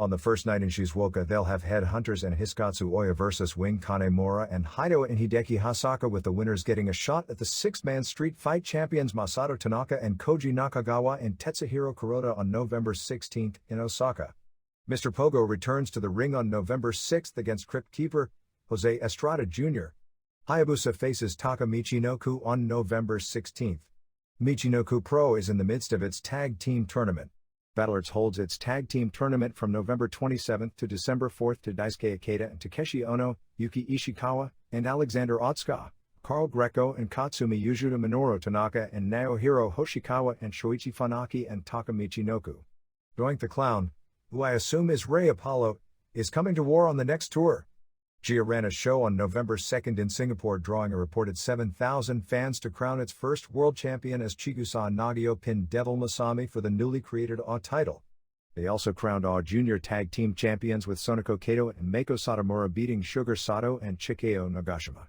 On the first night in Shizuoka they'll have Headhunters and Hiskatsu Oya vs Wing Kanemura and Haido and Hideki Hasaka, with the winners getting a shot at the six-man street fight champions Masato Tanaka and Koji Nakagawa and Tetsuhiro Kuroda on November 16th in Osaka. Mr. Pogo returns to the ring on November 6th against Crypt Keeper Jose Estrada Jr. Hayabusa faces Taka Michinoku on November 16th. Michinoku Pro is in the midst of its tag team tournament. Battlerz holds its tag team tournament from November 27th to December 4th to Daisuke Ikeda and Takeshi Ono, Yuki Ishikawa, and Alexander Otsuka, Carl Greco and Katsumi Yujuda, Minoru Tanaka and Naohiro Hoshikawa and Shoichi Funaki and Taka Michinoku. Doink the Clown, who I assume is Rey Apollo, is coming to War on the next tour. Gia ran a show on November 2nd in Singapore, drawing a reported 7,000 fans to crown its first world champion as Chigusa Nagao pinned Devil Masami for the newly created AW title. They also crowned AW Junior Tag Team Champions with Sonoko Kato and Meiko Satomura beating Sugar Sato and Chikeo Nagashima.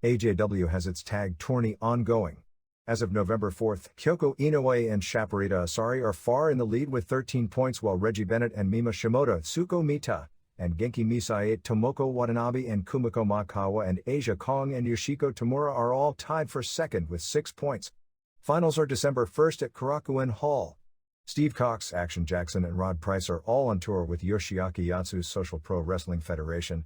AJW has its tag tourney ongoing. As of November 4th, Kyoko Inoue and Shaparita Asari are far in the lead with 13 points, while Reggie Bennett and Mima Shimoda, Tsuko Mita, and Genki Misae, Tomoko Watanabe and Kumiko Makawa and Asia Kong and Yoshiko Tamura are all tied for second with 6 points. Finals are December 1st at Korakuen Hall. Steve Cox, Action Jackson and Rod Price are all on tour with Yoshiaki Yatsu's Social Pro Wrestling Federation.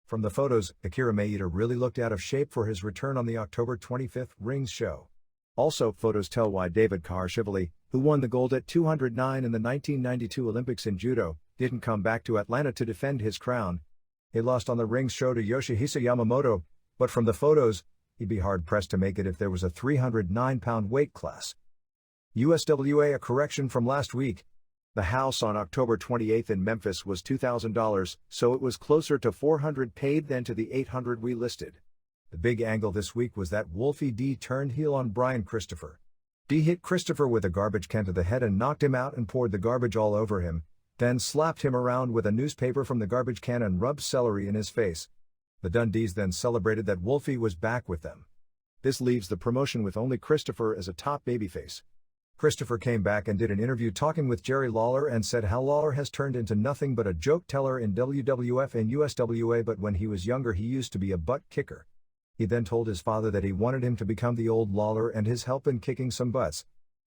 From the photos, Akira Maeda really looked out of shape for his return on the October 25th Rings show. Also, photos tell why David Kharashvili, who won the gold at 209 in the 1992 Olympics in judo, didn't come back to Atlanta to defend his crown. He lost on the Rings show to Yoshihisa Yamamoto, but from the photos, he'd be hard-pressed to make it if there was a 309-pound weight class. USWA, a correction from last week. The house on October 28th in Memphis was $2,000, so it was closer to $400 paid than to the $800 we listed. The big angle this week was that Wolfie D turned heel on Brian Christopher. D hit Christopher with a garbage can to the head and knocked him out and poured the garbage all over him, then slapped him around with a newspaper from the garbage can and rubbed celery in his face. The Dundees then celebrated that Wolfie was back with them. This leaves the promotion with only Christopher as a top babyface. Christopher came back and did an interview talking with Jerry Lawler and said how Lawler has turned into nothing but a joke teller in WWF and USWA, but when he was younger he used to be a butt kicker. He then told his father that he wanted him to become the old Lawler and his help in kicking some butts.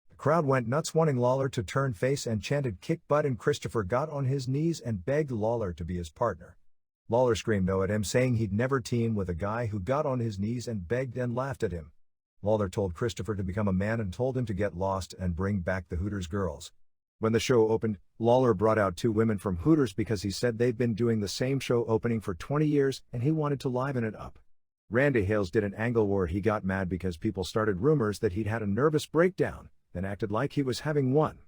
The crowd went nuts wanting Lawler to turn face and chanted "kick butt," and Christopher got on his knees and begged Lawler to be his partner. Lawler screamed no at him, saying he'd never team with a guy who got on his knees and begged and laughed at him. Lawler told Christopher to become a man and told him to get lost and bring back the Hooters girls. When the show opened, Lawler brought out 2 women from Hooters because he said they'd been doing the same show opening for 20 years and he wanted to liven it up. Randy Hales did an angle where he got mad because people started rumors that he'd had a nervous breakdown, then acted like he was having one.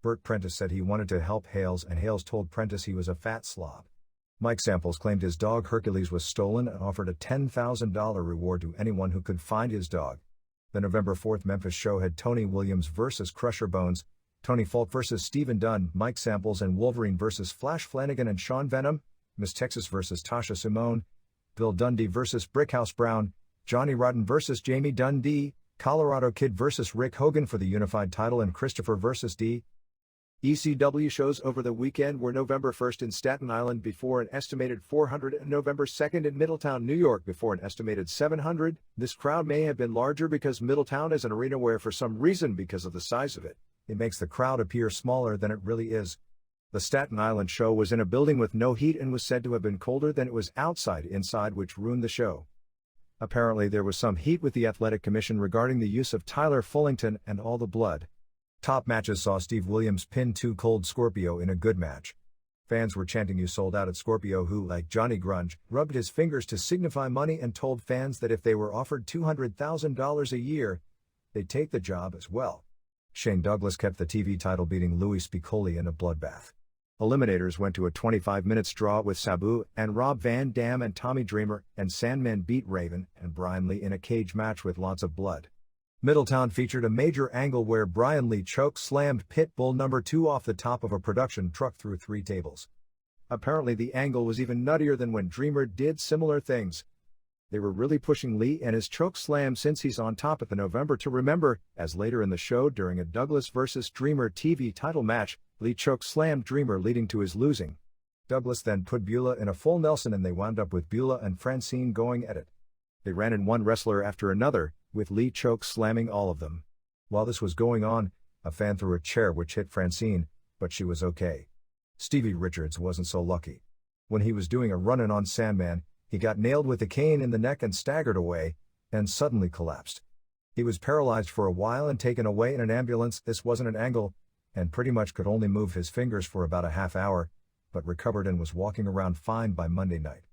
Burt Prentice said he wanted to help Hales, and Hales told Prentice he was a fat slob. Mike Samples claimed his dog Hercules was stolen and offered a $10,000 reward to anyone who could find his dog. The November 4th Memphis show had Tony Williams vs. Crusher Bones, Tony Falk vs. Stephen Dunn, Mike Samples and Wolverine vs. Flash Flanagan and Sean Venom, Miss Texas vs. Tasha Simone, Bill Dundee vs. Brickhouse Brown, Johnny Rotten vs. Jamie Dundee, Colorado Kid vs. Rick Hogan for the unified title, and Christopher vs. D. ECW shows over the weekend were November 1st in Staten Island before an estimated 400 and November 2nd in Middletown, New York before an estimated 700. This crowd may have been larger because Middletown is an arena where, for some reason because of the size of it, it makes the crowd appear smaller than it really is. The Staten Island show was in a building with no heat and was said to have been colder than it was inside, which ruined the show. Apparently there was some heat with the Athletic Commission regarding the use of Tyler Fullington and all the blood. Top matches saw Steve Williams pin Too Cold Scorpio in a good match. Fans were chanting "You sold out" at Scorpio, who, like Johnny Grunge, rubbed his fingers to signify money and told fans that if they were offered $200,000 a year, they'd take the job as well. Shane Douglas kept the TV title, beating Louis Spicolli in a bloodbath. Eliminators went to a 25-minute draw with Sabu and Rob Van Dam and Tommy Dreamer, and Sandman beat Raven and Brian Lee in a cage match with lots of blood. Middletown featured a major angle where Brian Lee choke slammed Pitbull No. 2 off the top of a production truck through 3 tables. Apparently the angle was even nuttier than when Dreamer did similar things. They were really pushing Lee and his choke slam since he's on top at the November to remember, as later in the show during a Douglas vs. Dreamer TV title match, Lee choke slammed Dreamer leading to his losing. Douglas then put Beulah in a full Nelson and they wound up with Beulah and Francine going at it. They ran in one wrestler after another, with Lee choke slamming all of them. While this was going on, a fan threw a chair which hit Francine, but she was okay. Stevie Richards wasn't so lucky. When he was doing a run-in on Sandman, he got nailed with a cane in the neck and staggered away, and suddenly collapsed. He was paralyzed for a while and taken away in an ambulance. This wasn't an angle, and pretty much could only move his fingers for about a half hour, but recovered and was walking around fine by Monday night.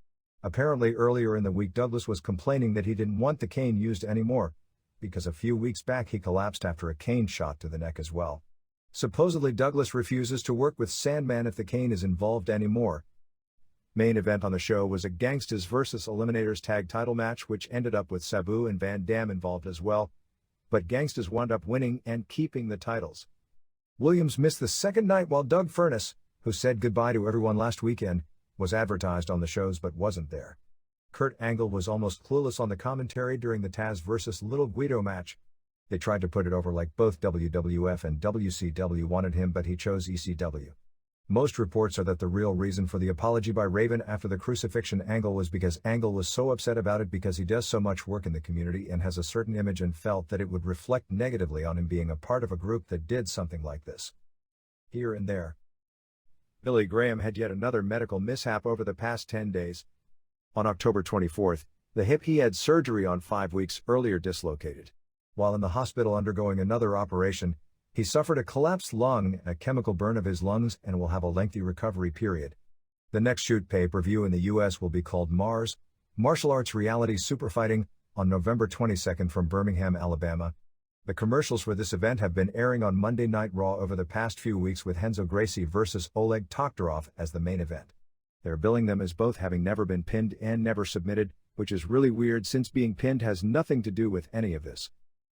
Apparently earlier in the week Douglas was complaining that he didn't want the cane used anymore, because a few weeks back he collapsed after a cane shot to the neck as well. Supposedly Douglas refuses to work with Sandman if the cane is involved anymore. Main event on the show was a Gangstas vs. Eliminators tag title match which ended up with Sabu and Van Dam involved as well, but Gangstas wound up winning and keeping the titles. Williams missed the second night while Doug Furnas, who said goodbye to everyone last weekend, was advertised on the shows but wasn't there. Kurt Angle was almost clueless on the commentary during the Taz vs. Little Guido match. They tried to put it over like both WWF and WCW wanted him, but he chose ECW. Most reports are that the real reason for the apology by Raven after the crucifixion angle was because Angle was so upset about it because he does so much work in the community and has a certain image and felt that it would reflect negatively on him being a part of a group that did something like this. Here and there. Billy Graham had yet another medical mishap over the past 10 days. On October 24th, the hip he had surgery on 5 weeks earlier dislocated. While in the hospital undergoing another operation, he suffered a collapsed lung and a chemical burn of his lungs and will have a lengthy recovery period. The next shoot pay-per-view in the US will be called MARS, Martial Arts Reality Superfighting, on November 22nd from Birmingham, Alabama. The commercials for this event have been airing on Monday Night Raw over the past few weeks with Renzo Gracie vs. Oleg Toktarov as the main event. They're billing them as both having never been pinned and never submitted, which is really weird since being pinned has nothing to do with any of this.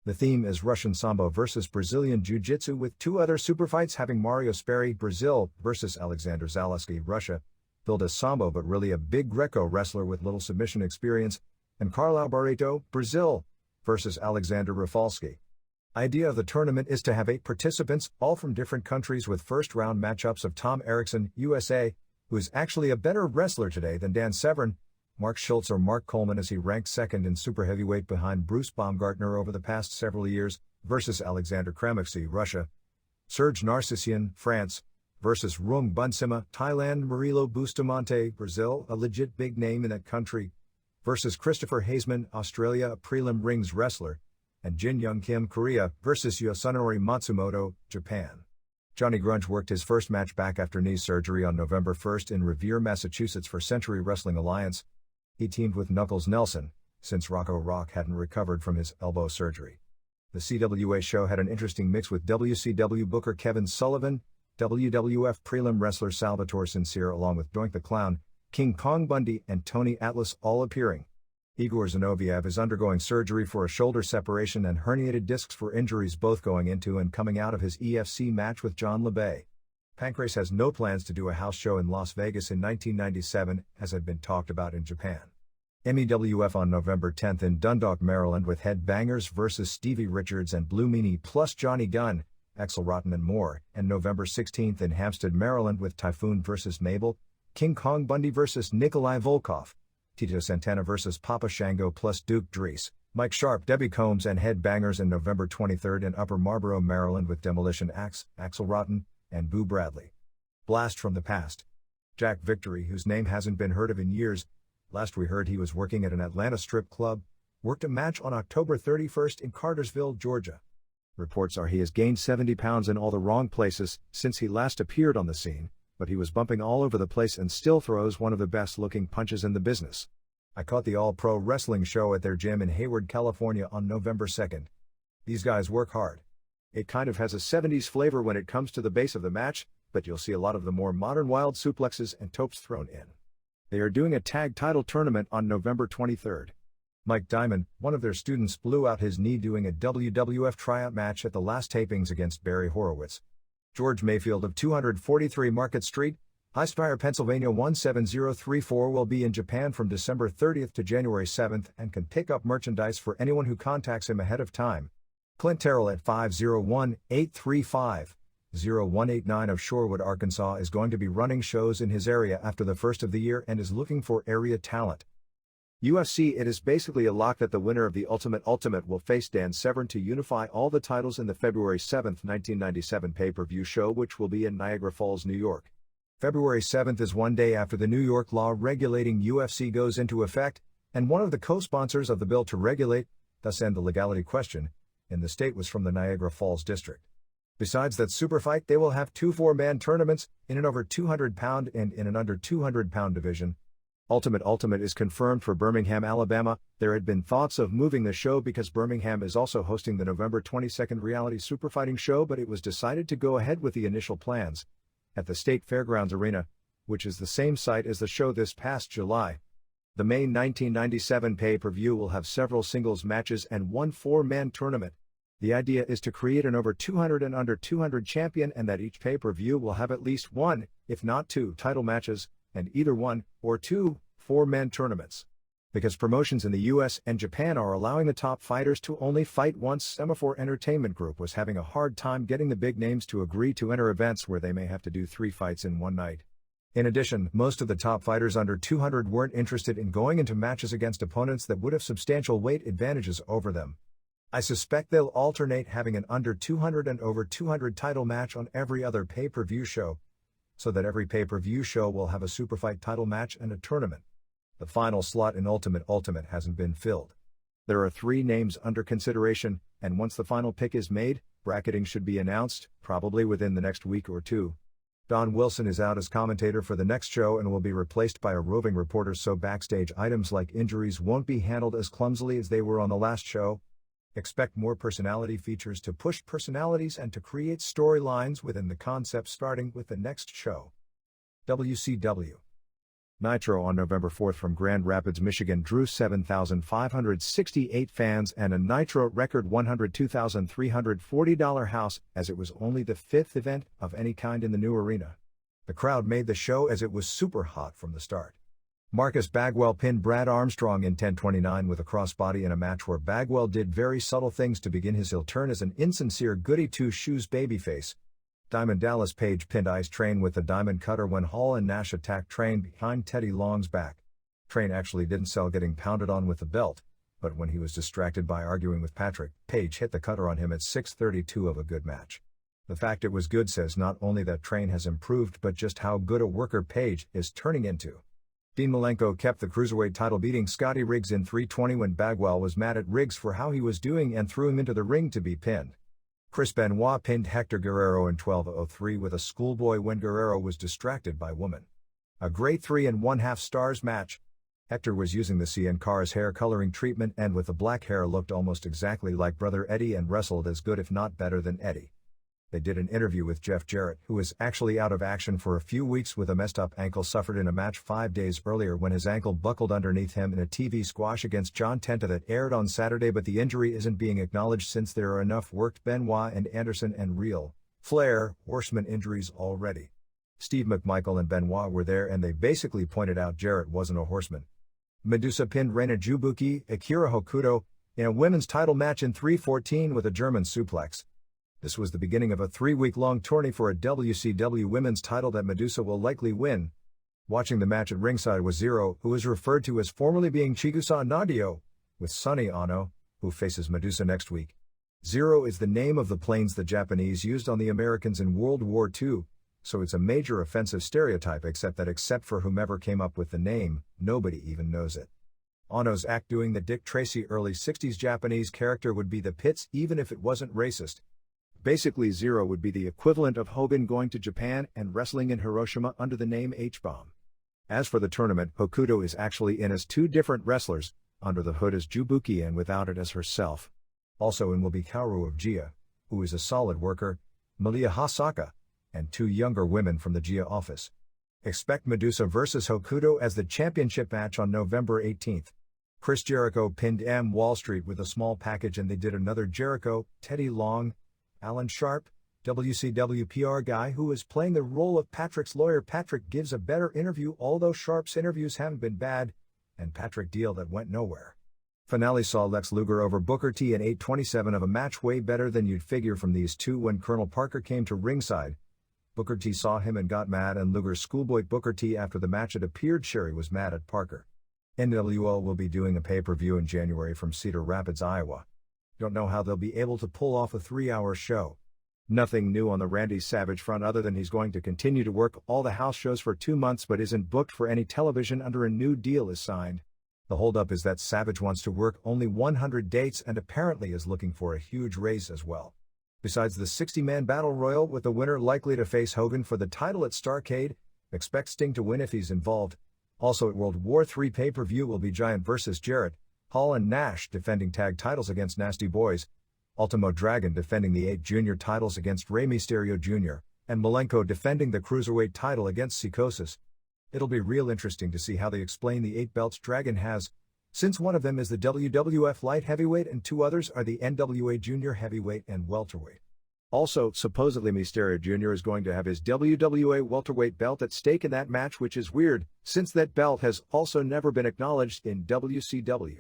The theme is Russian Sambo vs. Brazilian Jiu-Jitsu with 2 other superfights having Mario Sperry, Brazil, vs. Alexander Zaleski, Russia, billed as Sambo but really a big Greco wrestler with little submission experience, and Carlo Barreto, Brazil, vs. Alexander Rafalski. Idea of the tournament is to have 8 participants, all from different countries with first-round matchups of Tom Erickson, USA, who is actually a better wrestler today than Dan Severn, Mark Schultz or Mark Coleman as he ranked second in super heavyweight behind Bruce Baumgartner over the past several years, versus Alexander Kremixi, Russia, Serge Narcissian, France, versus Rung Bunsima, Thailand, Murilo Bustamante, Brazil, a legit big name in that country, versus Christopher Haseman, Australia, a prelim rings wrestler, and Jin Young Kim, Korea, versus Yasunori Matsumoto, Japan. Johnny Grunge worked his first match back after knee surgery on November 1st in Revere, Massachusetts for Century Wrestling Alliance. He teamed with Knuckles Nelson, since Rocco Rock hadn't recovered from his elbow surgery. The CWA show had an interesting mix with WCW booker Kevin Sullivan, WWF prelim wrestler Salvatore Sincere along with Doink the Clown, King Kong Bundy and Tony Atlas all appearing. Igor Zinoviev is undergoing surgery for a shoulder separation and herniated discs for injuries both going into and coming out of his EFC match with John LeBay. Pancrase has no plans to do a house show in Las Vegas in 1997, as had been talked about in Japan. MEWF on November 10th in Dundalk, Maryland with Headbangers vs. Stevie Richards and Blue Meanie plus Johnny Gunn, Axel Rotten and more, and November 16th in Hampstead, Maryland with Typhoon vs. Mabel, King Kong Bundy vs. Nikolai Volkov, Tito Santana vs. Papa Shango plus Duke Dries, Mike Sharp, Debbie Combs and Headbangers and November 23rd in Upper Marlboro, Maryland with Demolition Axe, Axel Rotten, and Boo Bradley. Blast from the past. Jack Victory, whose name hasn't been heard of in years, last we heard he was working at an Atlanta strip club, worked a match on October 31st in Cartersville, Georgia. Reports are he has gained 70 pounds in all the wrong places since he last appeared on the scene, but he was bumping all over the place and still throws one of the best-looking punches in the business. I caught the All-Pro Wrestling show at their gym in Hayward, California on November 2nd. These guys work hard. It kind of has a 70s flavor when it comes to the base of the match, but you'll see a lot of the more modern wild suplexes and topes thrown in. They are doing a tag title tournament on November 23rd. Mike Diamond, one of their students, blew out his knee doing a WWF tryout match at the last tapings against Barry Horowitz. George Mayfield of 243 Market Street, Highspire, Pennsylvania 17034 will be in Japan from December 30th to January 7th and can pick up merchandise for anyone who contacts him ahead of time. Clint Terrell at 501-835-0189 of Shorewood, Arkansas is going to be running shows in his area after the first of the year and is looking for area talent. UFC, it is basically a lock that the winner of the Ultimate will face Dan Severn to unify all the titles in the February 7, 1997 pay-per-view show, which will be in Niagara Falls, New York. February 7th is one day after the New York law regulating UFC goes into effect, and one of the co-sponsors of the bill to regulate, thus end the legality question, in the state was from the Niagara Falls district. Besides that super fight, they will have 2 4-man tournaments, in an over 200-pound and in an under 200-pound division. Ultimate is confirmed for Birmingham, Alabama. There had been thoughts of moving the show because Birmingham is also hosting the November 22nd reality superfighting show, but it was decided to go ahead with the initial plans at the State Fairgrounds Arena, which is the same site as the show this past July. The May 1997 pay-per-view will have several singles matches and one four-man tournament. The idea is to create an over 200 and under 200 champion, and that each pay-per-view will have at least one, if not two, title matches, and either one or two four-man tournaments. Because promotions in the US and Japan are allowing the top fighters to only fight once, Semaphore Entertainment Group was having a hard time getting the big names to agree to enter events where they may have to do 3 fights in one night. In addition, most of the top fighters under 200 weren't interested in going into matches against opponents that would have substantial weight advantages over them. I suspect they'll alternate having an under 200 and over 200 title match on every other pay-per-view show, so that every pay-per-view show will have a superfight title match and a tournament. The final slot in Ultimate hasn't been filled. There are 3 names under consideration, and once the final pick is made, bracketing should be announced, probably within the next week or two. Don Wilson is out as commentator for the next show and will be replaced by a roving reporter, so backstage items like injuries won't be handled as clumsily as they were on the last show. Expect more personality features to push personalities and to create storylines within the concept, starting with the next show. WCW. Nitro on November 4th from Grand Rapids, Michigan drew 7,568 fans and a Nitro record $102,340 house, as it was only the 5th event of any kind in the new arena. The crowd made the show as it was super hot from the start. Marcus Bagwell pinned Brad Armstrong in 10:29 with a crossbody in a match where Bagwell did very subtle things to begin his heel turn as an insincere goody two-shoes babyface. Diamond Dallas Page pinned Ice Train with the Diamond Cutter when Hall and Nash attacked Train behind Teddy Long's back. Train actually didn't sell getting pounded on with the belt, but when he was distracted by arguing with Patrick, Page hit the cutter on him at 6:32 of a good match. The fact it was good says not only that Train has improved but just how good a worker Page is turning into. Dean Malenko kept the Cruiserweight title, beating Scotty Riggs in 3:20 when Bagwell was mad at Riggs for how he was doing and threw him into the ring to be pinned. Chris Benoit pinned Hector Guerrero in 12:03 with a schoolboy when Guerrero was distracted by woman. A great 3 1/2 stars match. Hector was using the CN Carr's hair coloring treatment, and with the black hair looked almost exactly like brother Eddie and wrestled as good if not better than Eddie. They did an interview with Jeff Jarrett, who is actually out of action for a few weeks with a messed up ankle suffered in a match 5 days earlier when his ankle buckled underneath him in a TV squash against John Tenta that aired on Saturday, but the injury isn't being acknowledged since there are enough worked Benoit and Anderson and Real Flair Horseman injuries already. Steve McMichael and Benoit were there and they basically pointed out Jarrett wasn't a horseman. Medusa pinned Reina Jubuki, Akira Hokuto, in a women's title match in 3:14 with a German suplex. This was the beginning of a 3-week-long tourney for a WCW women's title that Medusa will likely win. Watching the match at ringside was Zero, who is referred to as formerly being Chigusa Nagio, with Sonny Ono, who faces Medusa next week. Zero is the name of the planes the Japanese used on the Americans in World War II, so it's a major offensive stereotype, except for whomever came up with the name, nobody even knows it. Ono's act doing the Dick Tracy early 60s Japanese character would be the pits even if it wasn't racist. Basically, Zero would be the equivalent of Hogan going to Japan and wrestling in Hiroshima under the name H-Bomb. As for the tournament, Hokuto is actually in as 2 different wrestlers, under the hood as Jubuki and without it as herself. Also in will be Kaoru of Gia, who is a solid worker, Malia Hasaka, and 2 younger women from the Gia office. Expect Medusa vs. Hokuto as the championship match on November 18th. Chris Jericho pinned M. Wall Street with a small package, and they did another Jericho, Teddy Long, Alan Sharp, WCW PR guy who is playing the role of Patrick's lawyer. Patrick gives a better interview, although Sharp's interviews haven't been bad, and Patrick deal that went nowhere. Finale saw Lex Luger over Booker T in 8:27 of a match way better than you'd figure from these two. When Colonel Parker came to ringside, Booker T saw him and got mad, and Luger schoolboyed Booker T after the match. It appeared Sherry was mad at Parker. NWO will be doing a pay-per-view in January from Cedar Rapids, Iowa. Don't know how they'll be able to pull off a 3-hour show. Nothing new on the Randy Savage front other than he's going to continue to work all the house shows for 2 months but isn't booked for any television under a new deal is signed. The holdup is that Savage wants to work only 100 dates and apparently is looking for a huge raise as well. Besides the 60-man battle royal with the winner likely to face Hogan for the title at Starrcade, expect Sting to win if he's involved. Also at World War III pay-per-view will be Giant vs. Jarrett, Hall and Nash defending tag titles against Nasty Boys, Ultimo Dragon defending the 8 junior titles against Rey Mysterio Jr., and Malenko defending the Cruiserweight title against Psicosis. It'll be real interesting to see how they explain the 8 belts Dragon has, since one of them is the WWF light heavyweight and 2 others are the NWA junior heavyweight and welterweight. Also, supposedly Mysterio Jr. is going to have his WWA welterweight belt at stake in that match, which is weird, since that belt has also never been acknowledged in WCW.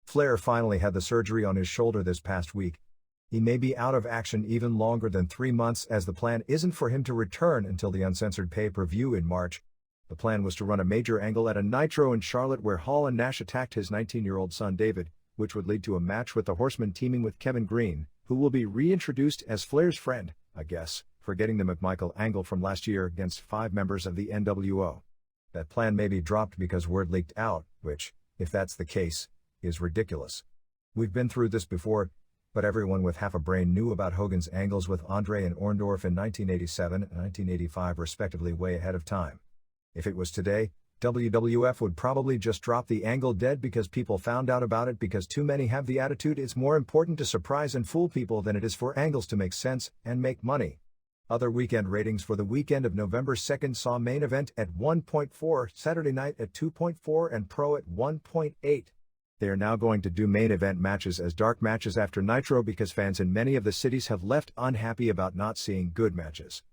Flair finally had the surgery on his shoulder this past week. He may be out of action even longer than 3 months, as the plan isn't for him to return until the uncensored pay-per-view in March. The plan was to run a major angle at a Nitro in Charlotte where Hall and Nash attacked his 19-year-old son David, which would lead to a match with the Horsemen teaming with Kevin Green, who will be reintroduced as Flair's friend, I guess, for getting the McMichael angle from last year against 5 members of the NWO. That plan may be dropped because word leaked out, which, if that's the case, is ridiculous. We've been through this before, but everyone with half a brain knew about Hogan's angles with Andre and Orndorff in 1987 and 1985 respectively way ahead of time. If it was today, WWF would probably just drop the angle dead because people found out about it because too many have the attitude it's more important to surprise and fool people than it is for angles to make sense and make money. Other weekend ratings for the weekend of November 2nd saw main event at 1.4, Saturday night at 2.4 and pro at 1.8. They are now going to do main event matches as dark matches after Nitro because fans in many of the cities have left unhappy about not seeing good matches.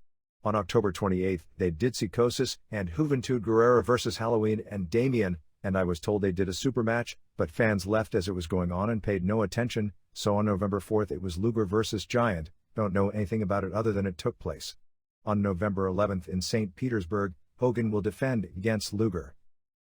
On October 28th, they did Psicosis and Juventud Guerrera vs. Halloween and Damien, and I was told they did a super match, but fans left as it was going on and paid no attention, so on November 4th it was Luger vs. Giant, don't know anything about it other than it took place. On November 11th in St. Petersburg, Hogan will defend against Luger.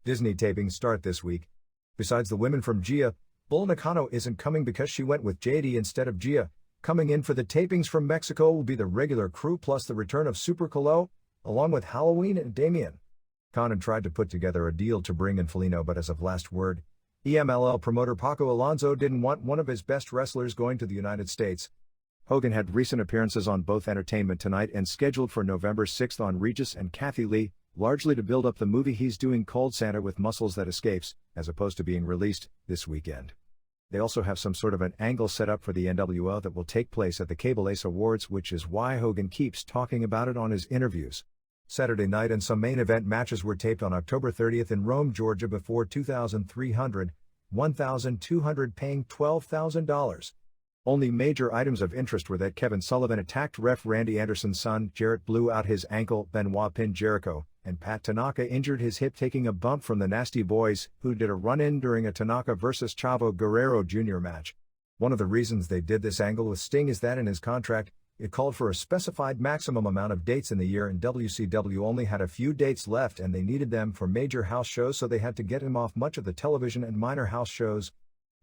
Disney tapings start this week. Besides the women from Gia, Bull Nakano isn't coming because she went with JD instead of Gia. Coming in for the tapings from Mexico will be the regular crew plus the return of Super Colo, along with Halloween and Damien. Conan tried to put together a deal to bring in Felino, but as of last word, EMLL promoter Paco Alonso didn't want one of his best wrestlers going to the United States. Hogan had recent appearances on both Entertainment Tonight and scheduled for November 6th on Regis and Kathy Lee, largely to build up the movie he's doing called Santa with Muscles That Escapes, as opposed to being released this weekend. They also have some sort of an angle set up for the NWO that will take place at the Cable Ace Awards, which is why Hogan keeps talking about it on his interviews. Saturday night and some main event matches were taped on October 30th in Rome, Georgia before 2,300, 1,200 paying $12,000. Only major items of interest were that Kevin Sullivan attacked ref Randy Anderson's son, Jarrett blew out his ankle, Benoit pinned Jericho, and Pat Tanaka injured his hip taking a bump from the Nasty Boys, who did a run-in during a Tanaka vs. Chavo Guerrero Jr. match. One of the reasons they did this angle with Sting is that in his contract, it called for a specified maximum amount of dates in the year, and WCW only had a few dates left and they needed them for major house shows, so they had to get him off much of the television and minor house shows.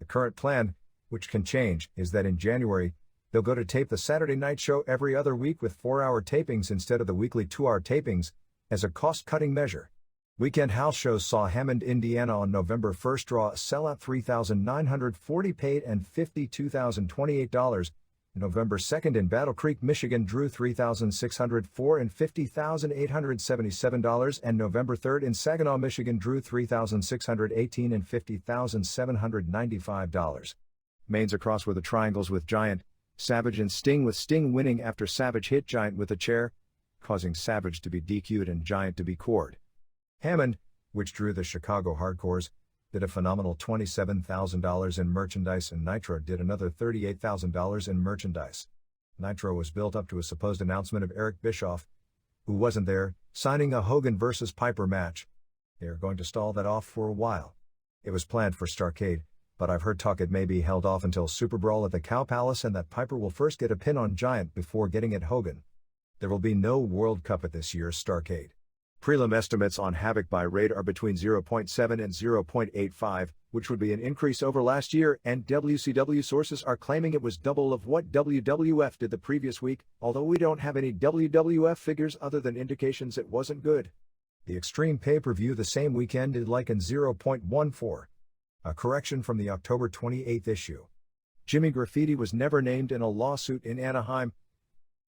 The current plan, which can change, is that in January, they'll go to tape the Saturday night show every other week with 4-hour tapings instead of the weekly 2-hour tapings, as a cost-cutting measure. Weekend house shows saw Hammond, Indiana on November 1st draw a sellout $3,940 paid and $52,028. November 2nd in Battle Creek, Michigan drew $3,604 and $50,877, and November 3rd in Saginaw, Michigan drew $3,618 and $50,795. Mains across were the triangles with Giant, Savage and Sting, with Sting winning after Savage hit Giant with a chair, causing Savage to be DQ'd and Giant to be cored. Hammond, which drew the Chicago Hardcores, did a phenomenal $27,000 in merchandise, and Nitro did another $38,000 in merchandise. Nitro was built up to a supposed announcement of Eric Bischoff, who wasn't there, signing a Hogan vs. Piper match. They are going to stall that off for a while. It was planned for Starrcade, but I've heard talk it may be held off until Super Brawl at the Cow Palace and that Piper will first get a pin on Giant before getting at Hogan. There will be no World Cup at this year's Starrcade. Prelim estimates on Havoc by rate are between 0.7 and 0.85, which would be an increase over last year, and WCW sources are claiming it was double of what WWF did the previous week, although we don't have any WWF figures other than indications it wasn't good. The Extreme pay-per-view the same weekend did like in 0.14. A correction from the October 28th issue. Jimmy Graffiti was never named in a lawsuit in Anaheim.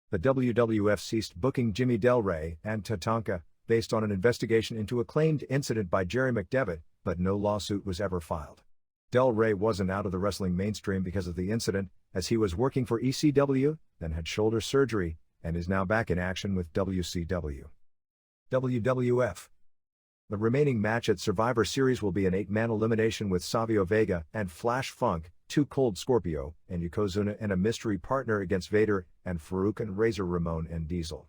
The WWF ceased booking Jimmy Del Rey and Tatanka, based on an investigation into a claimed incident by Jerry McDevitt, but no lawsuit was ever filed. Del Rey wasn't out of the wrestling mainstream because of the incident, as he was working for ECW, then had shoulder surgery, and is now back in action with WCW. WWF The remaining match at Survivor Series will be an 8-man elimination with Savio Vega and Flash Funk, 2 Cold Scorpio, and Yokozuna and a mystery partner against Vader and Farouk and Razor Ramon and Diesel.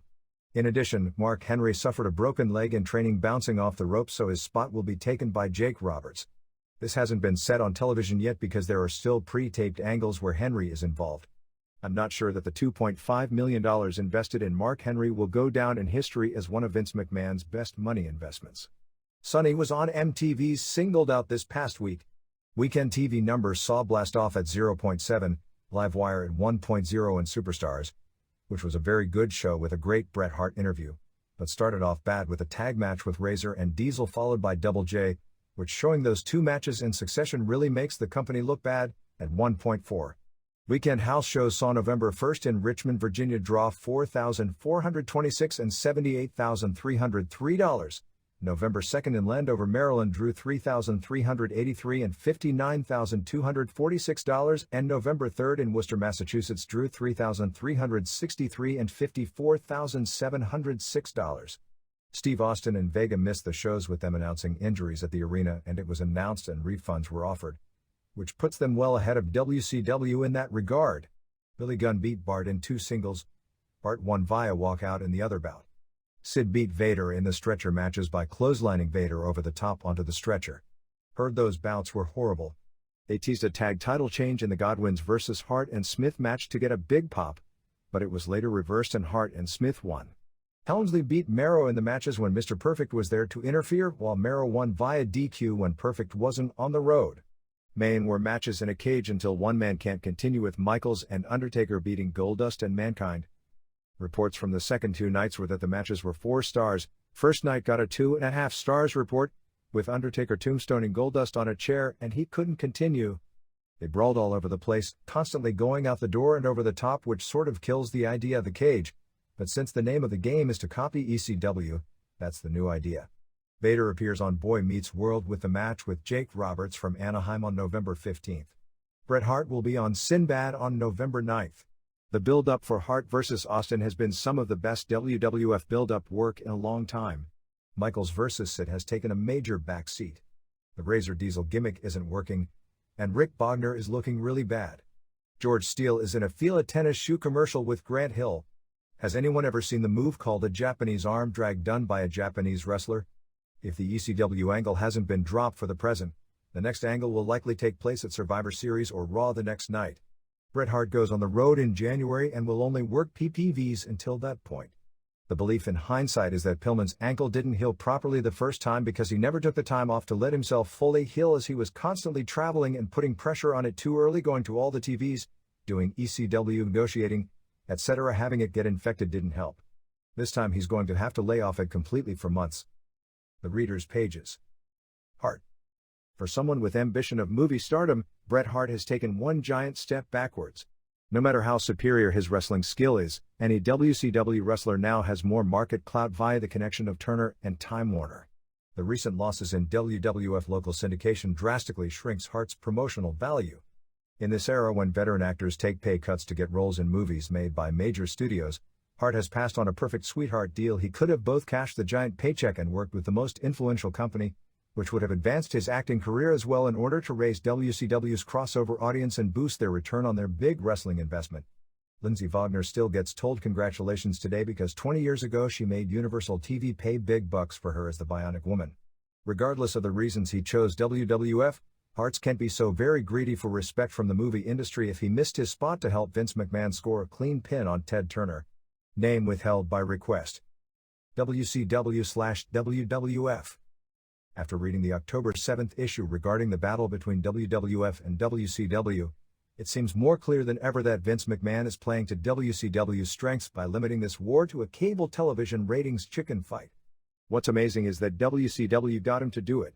In addition, Mark Henry suffered a broken leg in training bouncing off the ropes, so his spot will be taken by Jake Roberts. This hasn't been said on television yet because there are still pre-taped angles where Henry is involved. I'm not sure that the $2.5 million invested in Mark Henry will go down in history as one of Vince McMahon's best money investments. Sonny was on MTV's Singled Out this past week. Weekend TV numbers saw Blast off at 0.7, Livewire at 1.0 and Superstars, which was a very good show with a great Bret Hart interview, but started off bad with a tag match with Razor and Diesel followed by Double J, which showing those 2 matches in succession really makes the company look bad, at 1.4. Weekend house shows saw November 1st in Richmond, Virginia draw $4,426 and $78,303. November 2nd in Landover, Maryland drew $3,383 and $59,246, and November 3rd in Worcester, Massachusetts drew $3,363 and $54,706. Steve Austin and Vega missed the shows with them announcing injuries at the arena, and it was announced and refunds were offered, which puts them well ahead of WCW in that regard. Billy Gunn beat Bart in 2 singles. Bart won via walkout in the other bout. Sid beat Vader in the stretcher matches by clotheslining Vader over the top onto the stretcher. Heard those bouts were horrible. They teased a tag title change in the Godwins vs. Hart and Smith match to get a big pop, but it was later reversed and Hart and Smith won. Helmsley beat Mero in the matches when Mr. Perfect was there to interfere, while Mero won via DQ when Perfect wasn't on the road. Main were matches in a cage until one man can't continue, with Michaels and Undertaker beating Goldust and Mankind. Reports from the second 2 nights were that the matches were 4 stars. First night got a 2.5 stars report, with Undertaker tombstoning Goldust on a chair and he couldn't continue. They brawled all over the place, constantly going out the door and over the top, which sort of kills the idea of the cage, but since the name of the game is to copy ECW, that's the new idea. Vader appears on Boy Meets World with the match with Jake Roberts from Anaheim on November 15th. Bret Hart will be on Sinbad on November 9th. The build-up for Hart vs. Austin has been some of the best WWF build-up work in a long time. Michaels vs. Sid has taken a major backseat. The Razor Diesel gimmick isn't working, and Rick Bogner is looking really bad. George Steele is in a Fila tennis shoe commercial with Grant Hill. Has anyone ever seen the move called a Japanese arm drag done by a Japanese wrestler? If the ECW angle hasn't been dropped for the present, the next angle will likely take place at Survivor Series or Raw the next night. Bret Hart goes on the road in January and will only work PPVs until that point. The belief in hindsight is that Pillman's ankle didn't heal properly the first time because he never took the time off to let himself fully heal, as he was constantly traveling and putting pressure on it too early, going to all the TVs, doing ECW negotiating, etc. Having it get infected didn't help. This time he's going to have to lay off it completely for months. The readers' pages. Hart. For someone with ambition of movie stardom, Bret Hart has taken one giant step backwards. No matter how superior his wrestling skill is, any WCW wrestler now has more market clout via the connection of Turner and Time Warner. The recent losses in WWF local syndication drastically shrinks Hart's promotional value. In this era when veteran actors take pay cuts to get roles in movies made by major studios, Hart has passed on a perfect sweetheart deal. He could have both cashed the giant paycheck and worked with the most influential company, which would have advanced his acting career as well in order to raise WCW's crossover audience and boost their return on their big wrestling investment. Lindsay Wagner still gets told congratulations today because 20 years ago she made Universal TV pay big bucks for her as the Bionic Woman. Regardless of the reasons he chose WWF, Hart can't be so very greedy for respect from the movie industry if he missed his spot to help Vince McMahon score a clean pin on Ted Turner. Name withheld by request. WCW/WWF. After reading the October 7th issue regarding the battle between WWF and WCW, it seems more clear than ever that Vince McMahon is playing to WCW's strengths by limiting this war to a cable television ratings chicken fight. What's amazing is that WCW got him to do it.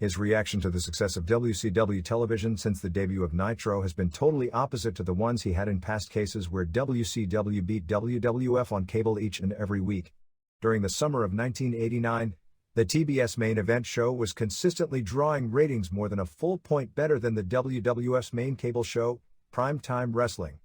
His reaction to the success of WCW television since the debut of Nitro has been totally opposite to the ones he had in past cases where WCW beat WWF on cable each and every week. During the summer of 1989, the TBS main event show was consistently drawing ratings more than a full point better than the WWF's main cable show, Primetime Wrestling.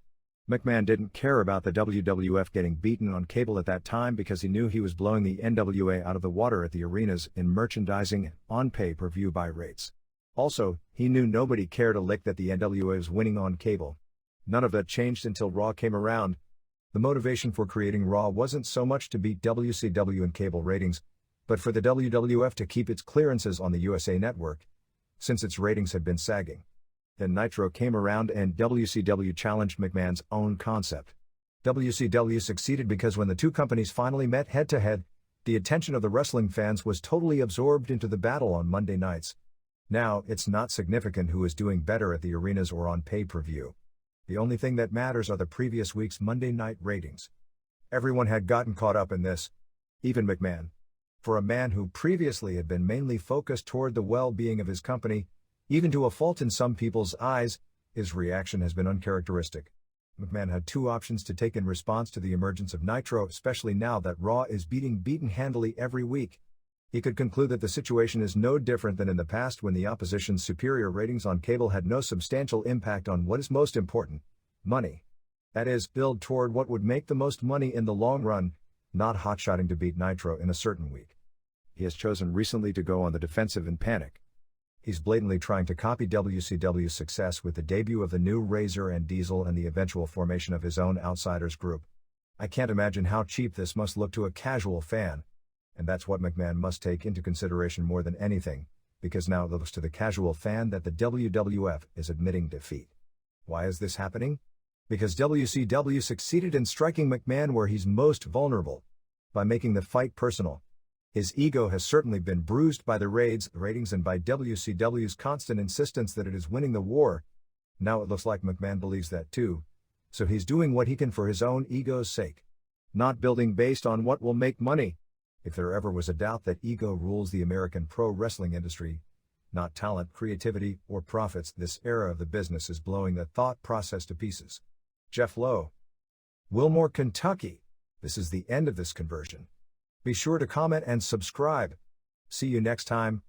McMahon didn't care about the WWF getting beaten on cable at that time because he knew he was blowing the NWA out of the water at the arenas in merchandising and on pay-per-view buy rates. Also, he knew nobody cared a lick that the NWA was winning on cable. None of that changed until Raw came around. The motivation for creating Raw wasn't so much to beat WCW in cable ratings, but for the WWF to keep its clearances on the USA Network, since its ratings had been sagging. Then Nitro came around and WCW challenged McMahon's own concept. WCW succeeded because when the two companies finally met head-to-head, the attention of the wrestling fans was totally absorbed into the battle on Monday nights. Now, it's not significant who is doing better at the arenas or on pay-per-view. The only thing that matters are the previous week's Monday night ratings. Everyone had gotten caught up in this. Even McMahon. For a man who previously had been mainly focused toward the well-being of his company, even to a fault in some people's eyes, his reaction has been uncharacteristic. McMahon had two options to take in response to the emergence of Nitro, especially now that Raw is beaten handily every week. He could conclude that the situation is no different than in the past when the opposition's superior ratings on cable had no substantial impact on what is most important: money. That is, build toward what would make the most money in the long run, not hotshotting to beat Nitro in a certain week. He has chosen recently to go on the defensive and panic. He's blatantly trying to copy WCW's success with the debut of the new Razor and Diesel and the eventual formation of his own Outsiders group. I can't imagine how cheap this must look to a casual fan. And that's what McMahon must take into consideration more than anything, because now it looks to the casual fan that the WWF is admitting defeat. Why is this happening? Because WCW succeeded in striking McMahon where he's most vulnerable, by making the fight personal. His ego has certainly been bruised by the ratings and by WCW's constant insistence that it is winning the war. Now it looks like McMahon believes that too, so he's doing what he can for his own ego's sake. Not building based on what will make money. If there ever was a doubt that ego rules the American pro wrestling industry, not talent, creativity, or profits, this era of the business is blowing the thought process to pieces. Jeff Lowe. Wilmore, Kentucky. This is the end of this conversion. Be sure to comment and subscribe. See you next time.